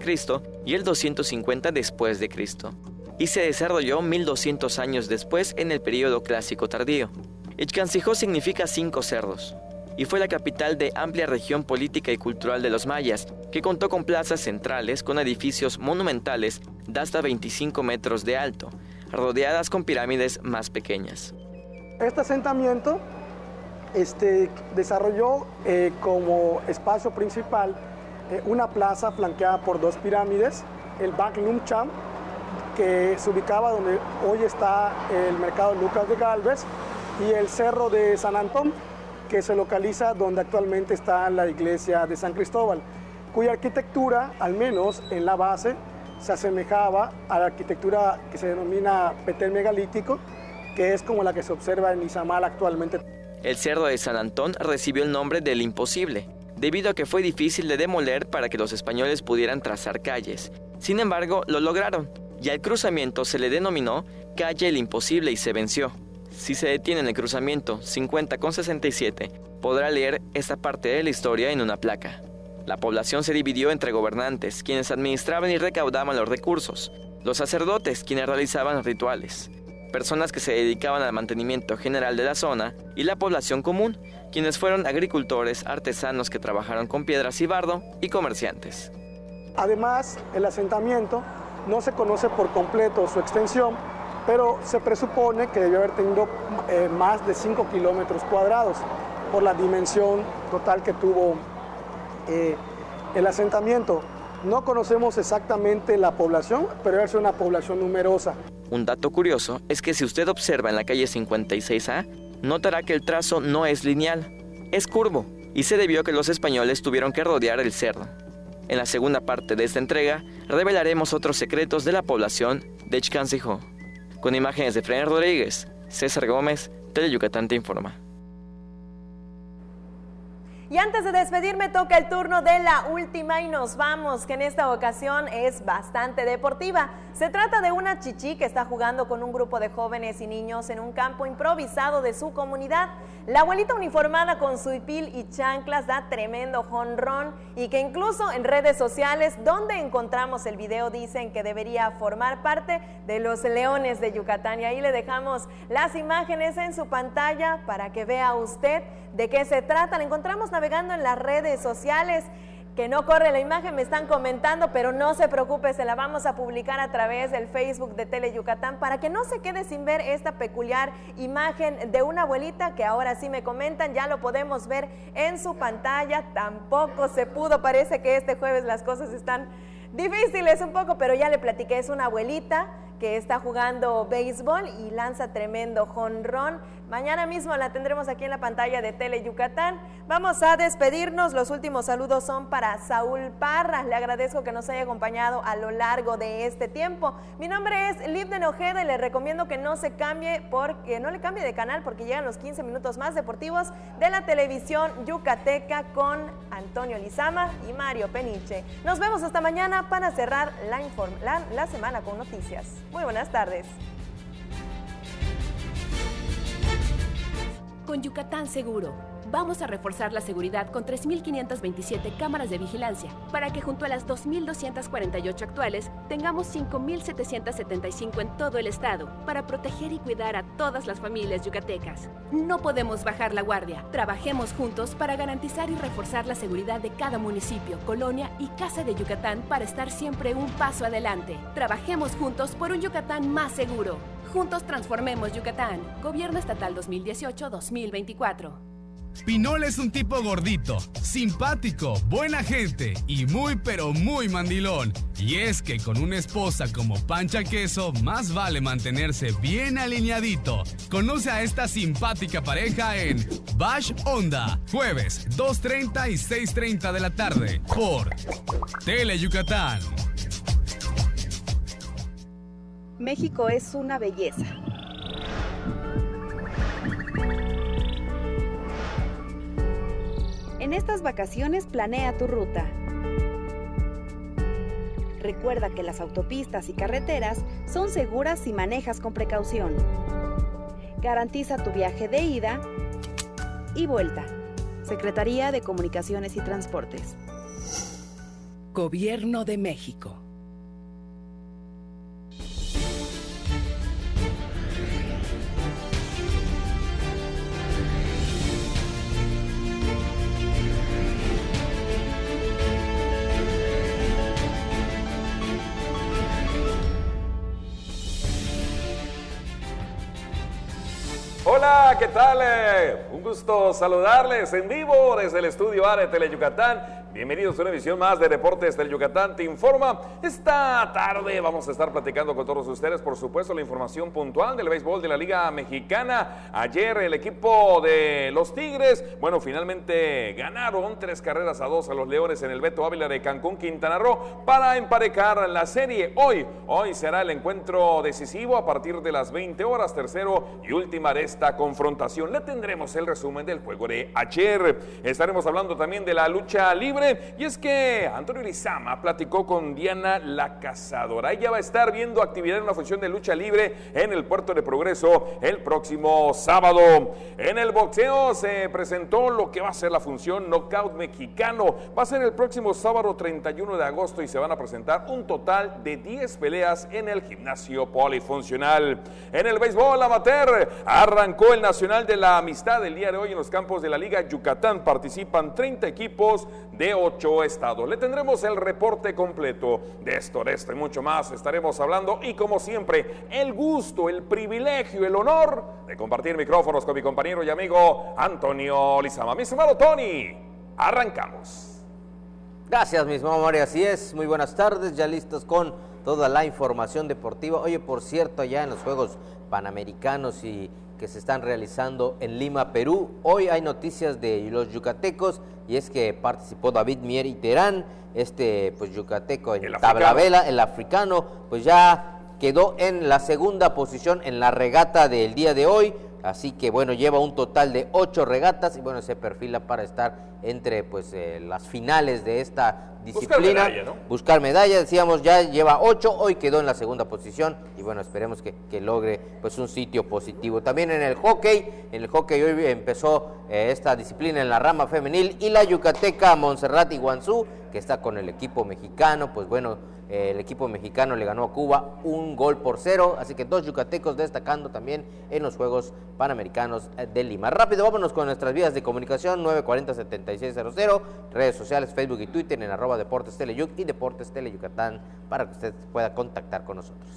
y el 250 después de Cristo, y se desarrolló 1200 años después en el periodo clásico tardío. Ixcancijó significa 5 cerros, y fue la capital de amplia región política y cultural de los mayas, que contó con plazas centrales con edificios monumentales de hasta 25 metros de alto, rodeadas con pirámides más pequeñas. Este asentamiento desarrolló como espacio principal una plaza flanqueada por 2 pirámides, el Bac Numcham, que se ubicaba donde hoy está el mercado Lucas de Gálvez, y el cerro de San Antón, que se localiza donde actualmente está la iglesia de San Cristóbal, cuya arquitectura, al menos en la base, se asemejaba a la arquitectura que se denomina Petén megalítico, que es como la que se observa en Izamal actualmente. El cerro de San Antón recibió el nombre del Imposible, debido a que fue difícil de demoler para que los españoles pudieran trazar calles. Sin embargo, lo lograron, y al cruzamiento se le denominó Calle el Imposible y se venció. Si se detiene en el cruzamiento 50 con 67, podrá leer esta parte de la historia en una placa. La población se dividió entre gobernantes, quienes administraban y recaudaban los recursos, los sacerdotes, quienes realizaban rituales, personas que se dedicaban al mantenimiento general de la zona y la población común, quienes fueron agricultores, artesanos que trabajaron con piedras y bardo y comerciantes. Además, el asentamiento no se conoce por completo su extensión, pero se presupone que debió haber tenido más de 5 kilómetros cuadrados por la dimensión total que tuvo el asentamiento. No conocemos exactamente la población, pero debe ser una población numerosa. Un dato curioso es que si usted observa en la calle 56A, notará que el trazo no es lineal, es curvo, y se debió a que los españoles tuvieron que rodear el cerro. En la segunda parte de esta entrega, revelaremos otros secretos de la población de Xcansijó. Con imágenes de Fren Rodríguez, César Gómez, Teleyucatán te informa. Y antes de despedirme toca el turno de la última y nos vamos, que en esta ocasión es bastante deportiva. Se trata de una chichi que está jugando con un grupo de jóvenes y niños en un campo improvisado de su comunidad. La abuelita uniformada con su hipil y chanclas da tremendo jonrón y que incluso en redes sociales donde encontramos el video dicen que debería formar parte de los Leones de Yucatán. Y ahí le dejamos las imágenes en su pantalla para que vea usted de qué se trata. La encontramos navegando en las redes sociales. Que no corre la imagen, me están comentando, pero no se preocupe, se la vamos a publicar a través del Facebook de Teleyucatán para que no se quede sin ver esta peculiar imagen de una abuelita que ahora sí me comentan, ya lo podemos ver en su pantalla. Tampoco se pudo, parece que este jueves las cosas están difíciles un poco, pero ya le platiqué, es una abuelita que está jugando béisbol y lanza tremendo jonrón. Mañana mismo la tendremos aquí en la pantalla de Teleyucatán. Vamos a despedirnos. Los últimos saludos son para Saúl Parra. Le agradezco que nos haya acompañado a lo largo de este tiempo. Mi nombre es Livden Ojeda y le recomiendo que no se cambie, no le cambie de canal porque llegan los 15 minutos más deportivos de la televisión yucateca con Antonio Lizama y Mario Peniche. Nos vemos hasta mañana para cerrar la semana con noticias. Muy buenas tardes. Con Yucatán Seguro, vamos a reforzar la seguridad con 3.527 cámaras de vigilancia para que junto a las 2.248 actuales tengamos 5.775 en todo el estado para proteger y cuidar a todas las familias yucatecas. No podemos bajar la guardia. Trabajemos juntos para garantizar y reforzar la seguridad de cada municipio, colonia y casa de Yucatán para estar siempre un paso adelante. Trabajemos juntos por un Yucatán más seguro. Juntos transformemos Yucatán. Gobierno Estatal 2018-2024. Pinol es un tipo gordito, simpático, buena gente y muy pero muy mandilón. Y es que con una esposa como Pancha Queso, más vale mantenerse bien alineadito. Conoce a esta simpática pareja en Bash Onda, jueves 2:30 y 6:30 de la tarde por Teleyucatán. México es una belleza. En estas vacaciones planea tu ruta. Recuerda que las autopistas y carreteras son seguras si manejas con precaución. Garantiza tu viaje de ida y vuelta. Secretaría de Comunicaciones y Transportes. Gobierno de México. Hola, ¿qué tal? Un gusto saludarles en vivo desde el estudio A de Teleyucatán. Bienvenidos a una edición más de Deportes del Yucatán Te Informa. Esta tarde vamos a estar platicando con todos ustedes, por supuesto, la información puntual del béisbol de la Liga Mexicana. Ayer el equipo de los Tigres, finalmente ganaron 3-2 a los Leones en el Beto Ávila de Cancún, Quintana Roo, para emparejar la serie. Hoy será el encuentro decisivo a partir de las 20 horas, tercero y última de esta confrontación. Le tendremos el resumen del juego de ayer. Estaremos hablando también de la lucha libre, y es que Antonio Lizama platicó con Diana la Cazadora. Ella va a estar viendo actividad en una función de lucha libre en el Puerto de Progreso el próximo sábado. En el boxeo se presentó lo que va a ser la función Knockout Mexicano. Va a ser el próximo sábado 31 de agosto y se van a presentar un total de 10 peleas en el gimnasio polifuncional. En el béisbol amateur arrancó el Nacional de la Amistad el día de hoy en los campos de la Liga Yucatán. Participan 30 equipos de 8 estados. Le tendremos el reporte completo de esto y mucho más. Estaremos hablando y, como siempre, el gusto, el privilegio, el honor de compartir micrófonos con mi compañero y amigo Antonio Lizama. Mi estimado Tony, arrancamos. Gracias, mi estimado Mario, así es. Muy buenas tardes, ya listos con toda la información deportiva. Oye, por cierto, allá en los Juegos Panamericanos y que se están realizando en Lima, Perú, hoy hay noticias de los yucatecos, y es que participó David Mier y Terán, pues yucateco en tabla-vela, el africano, pues ya quedó en la segunda posición en la regata del día de hoy. Así que bueno, lleva un total de 8 regatas y bueno, se perfila para estar entre pues las finales de esta disciplina. Buscar medalla, decíamos, ya lleva 8, hoy quedó en la segunda posición y bueno, esperemos que logre pues un sitio positivo. También en el hockey hoy empezó esta disciplina en la rama femenil y la yucateca Montserrat Iguanzú, que está con el equipo mexicano, pues bueno, el equipo mexicano le ganó a Cuba 1-0, así que 2 yucatecos destacando también en los Juegos Panamericanos de Lima. Rápido, vámonos con nuestras vías de comunicación, 940-7600, redes sociales, Facebook y Twitter en @Deportes Teleyuc y Deportes Teleyucatán, para que usted pueda contactar con nosotros.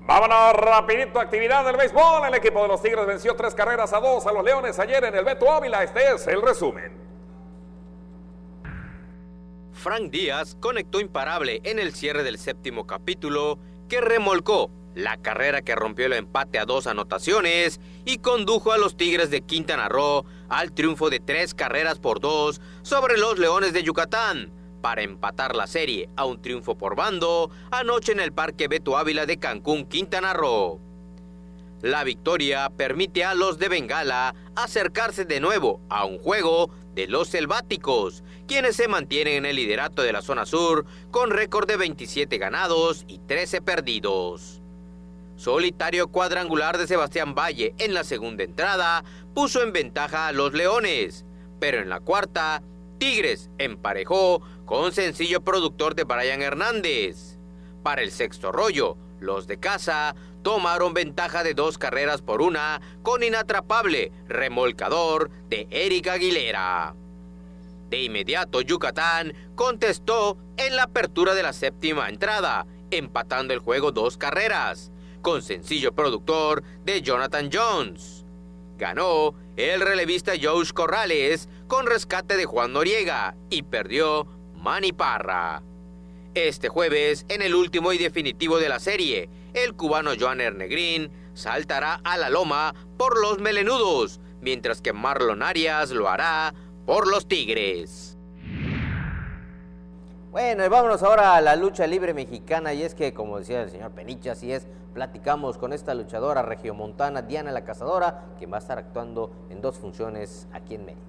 Vámonos rapidito, actividad del béisbol. El equipo de los Tigres venció 3-2 a los Leones ayer en el Beto Ávila. Este es el resumen. Frank Díaz conectó imparable en el cierre del séptimo capítulo, que remolcó la carrera que rompió el empate a 2 anotaciones y condujo a los Tigres de Quintana Roo al triunfo de 3-2 sobre los Leones de Yucatán, para empatar la serie a un triunfo por bando anoche en el Parque Beto Ávila de Cancún, Quintana Roo. La victoria permite a los de Bengala acercarse de nuevo a un juego de los selváticos, quienes se mantienen en el liderato de la zona sur con récord de 27 ganados y 13 perdidos. Solitario cuadrangular de Sebastián Valle en la segunda entrada puso en ventaja a los Leones, pero en la cuarta, Tigres emparejó con sencillo productor de Brian Hernández. Para el sexto rollo, los de casa tomaron ventaja de 2 carreras por 1 con inatrapable remolcador de Eric Aguilera. De inmediato, Yucatán contestó en la apertura de la séptima entrada, empatando el juego 2 carreras, con sencillo productor de Jonathan Jones. Ganó el relevista Josh Corrales con rescate de Juan Noriega y perdió Manny Parra. Este jueves, en el último y definitivo de la serie, el cubano Joan Ernegrín saltará a la loma por los melenudos, mientras que Marlon Arias lo hará por los Tigres. Bueno, y vámonos ahora a la lucha libre mexicana, y es que, como decía el señor Peniche, así es, platicamos con esta luchadora regiomontana, Diana la Cazadora, quien va a estar actuando en 2 funciones aquí en Mérida.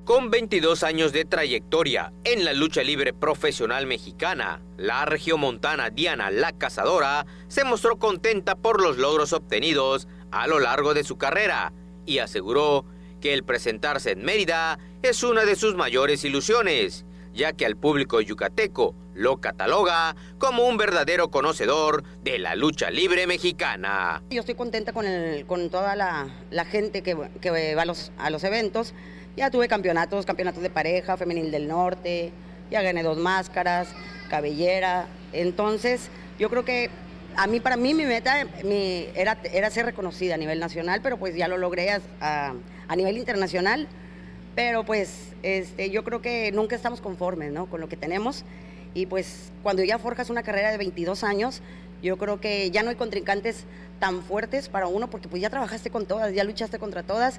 Con 22 años de trayectoria en la lucha libre profesional mexicana, la regiomontana Diana la Cazadora se mostró contenta por los logros obtenidos a lo largo de su carrera y aseguró que el presentarse en Mérida es una de sus mayores ilusiones, ya que al público yucateco lo cataloga como un verdadero conocedor de la lucha libre mexicana. Yo estoy contenta con toda la gente que va a los eventos. Ya tuve campeonatos de pareja, femenil del norte, ya gané 2 máscaras, cabellera. Entonces, yo creo que para mí mi meta era ser reconocida a nivel nacional, pero pues ya lo logré a nivel internacional. Pero pues yo creo que nunca estamos conformes, ¿no?, con lo que tenemos. Y pues cuando ya forjas una carrera de 22 años, yo creo que ya no hay contrincantes tan fuertes para uno, porque pues ya trabajaste con todas, ya luchaste contra todas,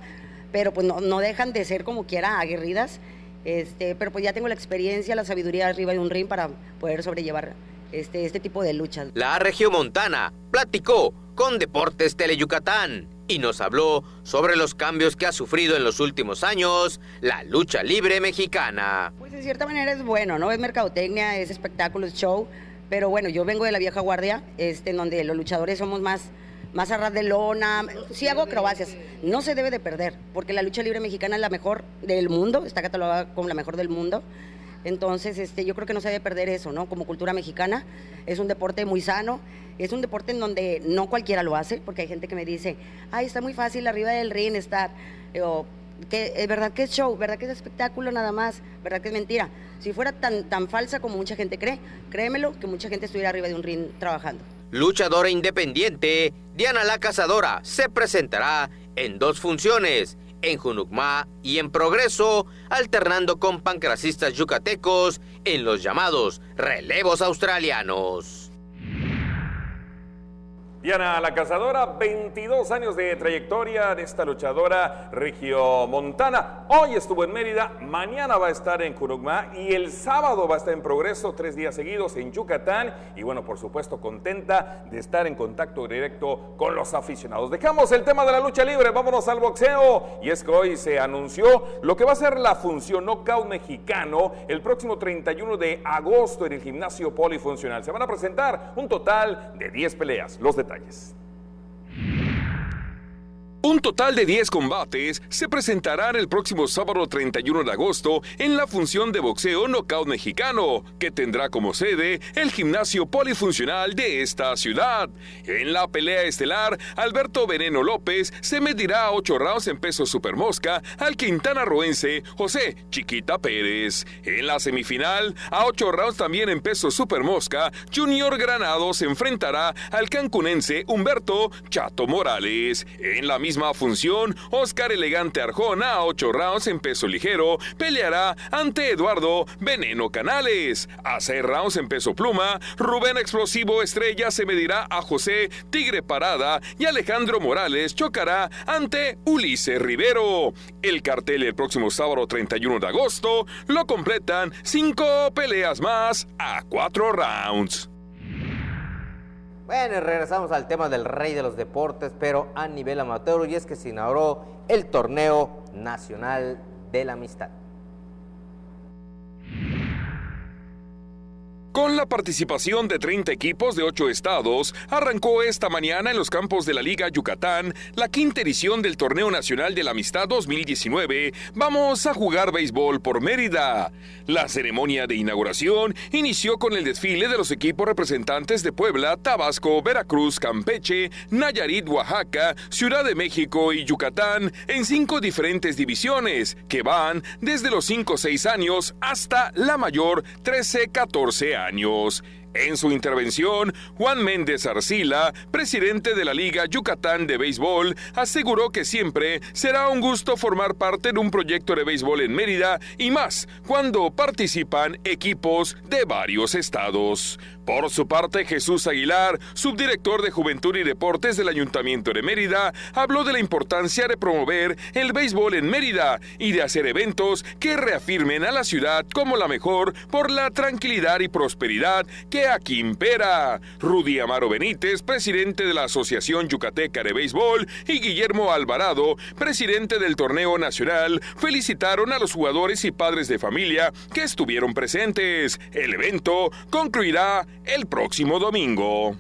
pero pues no dejan de ser como quiera aguerridas, pero pues ya tengo la experiencia, la sabiduría arriba de un ring para poder sobrellevar este tipo de luchas. La regiomontana platicó con Deportes Teleyucatán y nos habló sobre los cambios que ha sufrido en los últimos años la lucha libre mexicana. Pues de cierta manera es bueno, ¿no? Es mercadotecnia, es espectáculo, es show, pero bueno, yo vengo de la vieja guardia, en donde los luchadores somos más a ras de lona, sí hago acrobacias, no se debe de perder, porque la lucha libre mexicana es la mejor del mundo, está catalogada como la mejor del mundo. Entonces, yo creo que no se debe perder eso, ¿no? Como cultura mexicana, es un deporte muy sano, es un deporte en donde no cualquiera lo hace, porque hay gente que me dice, ay, está muy fácil arriba del ring estar, ¿verdad que es show? ¿Verdad que es espectáculo nada más? ¿Verdad que es mentira? Si fuera tan falsa como mucha gente cree, créemelo que mucha gente estuviera arriba de un ring trabajando. Luchadora independiente, Diana la Cazadora se presentará en 2 funciones, en Junucmá y en Progreso, alternando con pancracistas yucatecos en los llamados relevos australianos. Diana la Cazadora, 22 años de trayectoria de esta luchadora regiomontana. Hoy estuvo en Mérida, mañana va a estar en Junucmá y el sábado va a estar en Progreso, 3 días seguidos en Yucatán. Y bueno, por supuesto, contenta de estar en contacto directo con los aficionados. Dejamos el tema de la lucha libre, vámonos al boxeo. Y es que hoy se anunció lo que va a ser la función Knockout Mexicano el próximo 31 de agosto en el gimnasio polifuncional. Se van a presentar un total de 10 peleas. Los detalles. Un total de 10 combates se presentarán el próximo sábado 31 de agosto en la función de boxeo Knockout Mexicano, que tendrá como sede el gimnasio polifuncional de esta ciudad. En la pelea estelar, Alberto Veneno López se medirá a 8 rounds en peso supermosca al quintanarroense José Chiquita Pérez. En la semifinal, a 8 rounds también en peso supermosca, Junior Granado se enfrentará al cancunense Humberto Chato Morales. En la misma función, Oscar Elegante Arjona, a 8 rounds en peso ligero, peleará ante Eduardo Veneno Canales. A 6 rounds en peso pluma, Rubén Explosivo Estrella se medirá a José Tigre Parada y Alejandro Morales chocará ante Ulises Rivero. El cartel el próximo sábado 31 de agosto lo completan 5 peleas más a 4 rounds. Bueno, y regresamos al tema del rey de los deportes, pero a nivel amateur, y es que se inauguró el Torneo Nacional de la Amistad. Con la participación de 30 equipos de 8 estados, arrancó esta mañana en los campos de la Liga Yucatán la 5ª edición del Torneo Nacional de la Amistad 2019. Vamos a jugar béisbol por Mérida. La ceremonia de inauguración inició con el desfile de los equipos representantes de Puebla, Tabasco, Veracruz, Campeche, Nayarit, Oaxaca, Ciudad de México y Yucatán en 5 diferentes divisiones, que van desde los 5-6 años hasta la mayor 13-14 años. En su intervención, Juan Méndez Arcila, presidente de la Liga Yucatán de Béisbol, aseguró que siempre será un gusto formar parte de un proyecto de béisbol en Mérida y más cuando participan equipos de varios estados. Por su parte, Jesús Aguilar, subdirector de Juventud y Deportes del Ayuntamiento de Mérida, habló de la importancia de promover el béisbol en Mérida y de hacer eventos que reafirmen a la ciudad como la mejor por la tranquilidad y prosperidad que aquí impera. Rudy Amaro Benítez, presidente de la Asociación Yucateca de Béisbol, y Guillermo Alvarado, presidente del Torneo Nacional, felicitaron a los jugadores y padres de familia que estuvieron presentes. El evento concluirá el próximo domingo.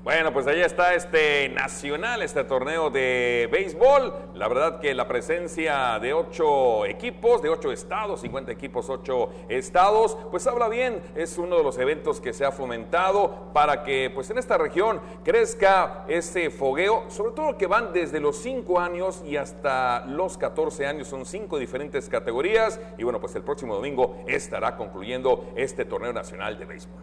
Bueno, pues ahí está este nacional, este torneo de béisbol. La verdad que la presencia de 8 equipos, de 8 estados, 50 equipos, 8 estados, pues habla bien. Es uno de los eventos que se ha fomentado para que pues en esta región crezca ese fogueo, sobre todo que van desde los 5 años y hasta los 14 años. Son 5 diferentes categorías y bueno, pues el próximo domingo estará concluyendo este torneo nacional de béisbol.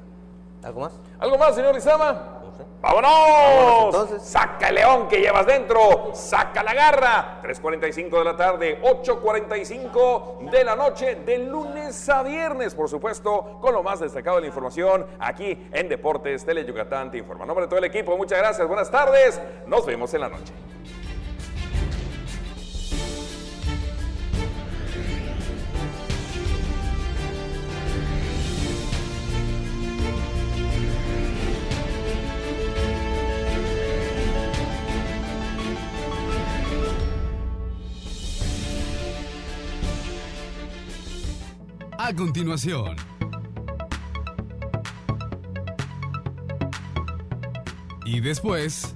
¿Algo más? ¿Algo más, señor Izama? No sé. ¡Vámonos! Vámonos entonces. Saca el león que llevas dentro, saca la garra. 3:45 de la tarde, 8:45 de la noche, de lunes a viernes, por supuesto, con lo más destacado de la información aquí en Deportes Tele Yucatán Te Informa. En nombre de todo el equipo, muchas gracias, buenas tardes, nos vemos en la noche. a continuación. Y después...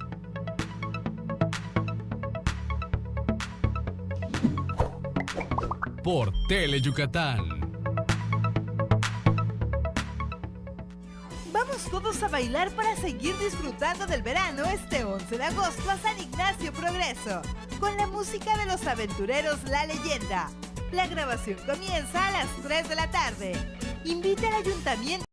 por Tele Yucatán. Vamos todos a bailar para seguir disfrutando del verano este 11 de agosto a San Ignacio Progreso, con la música de los aventureros La Leyenda. La grabación comienza a las 3 de la tarde. Invita al ayuntamiento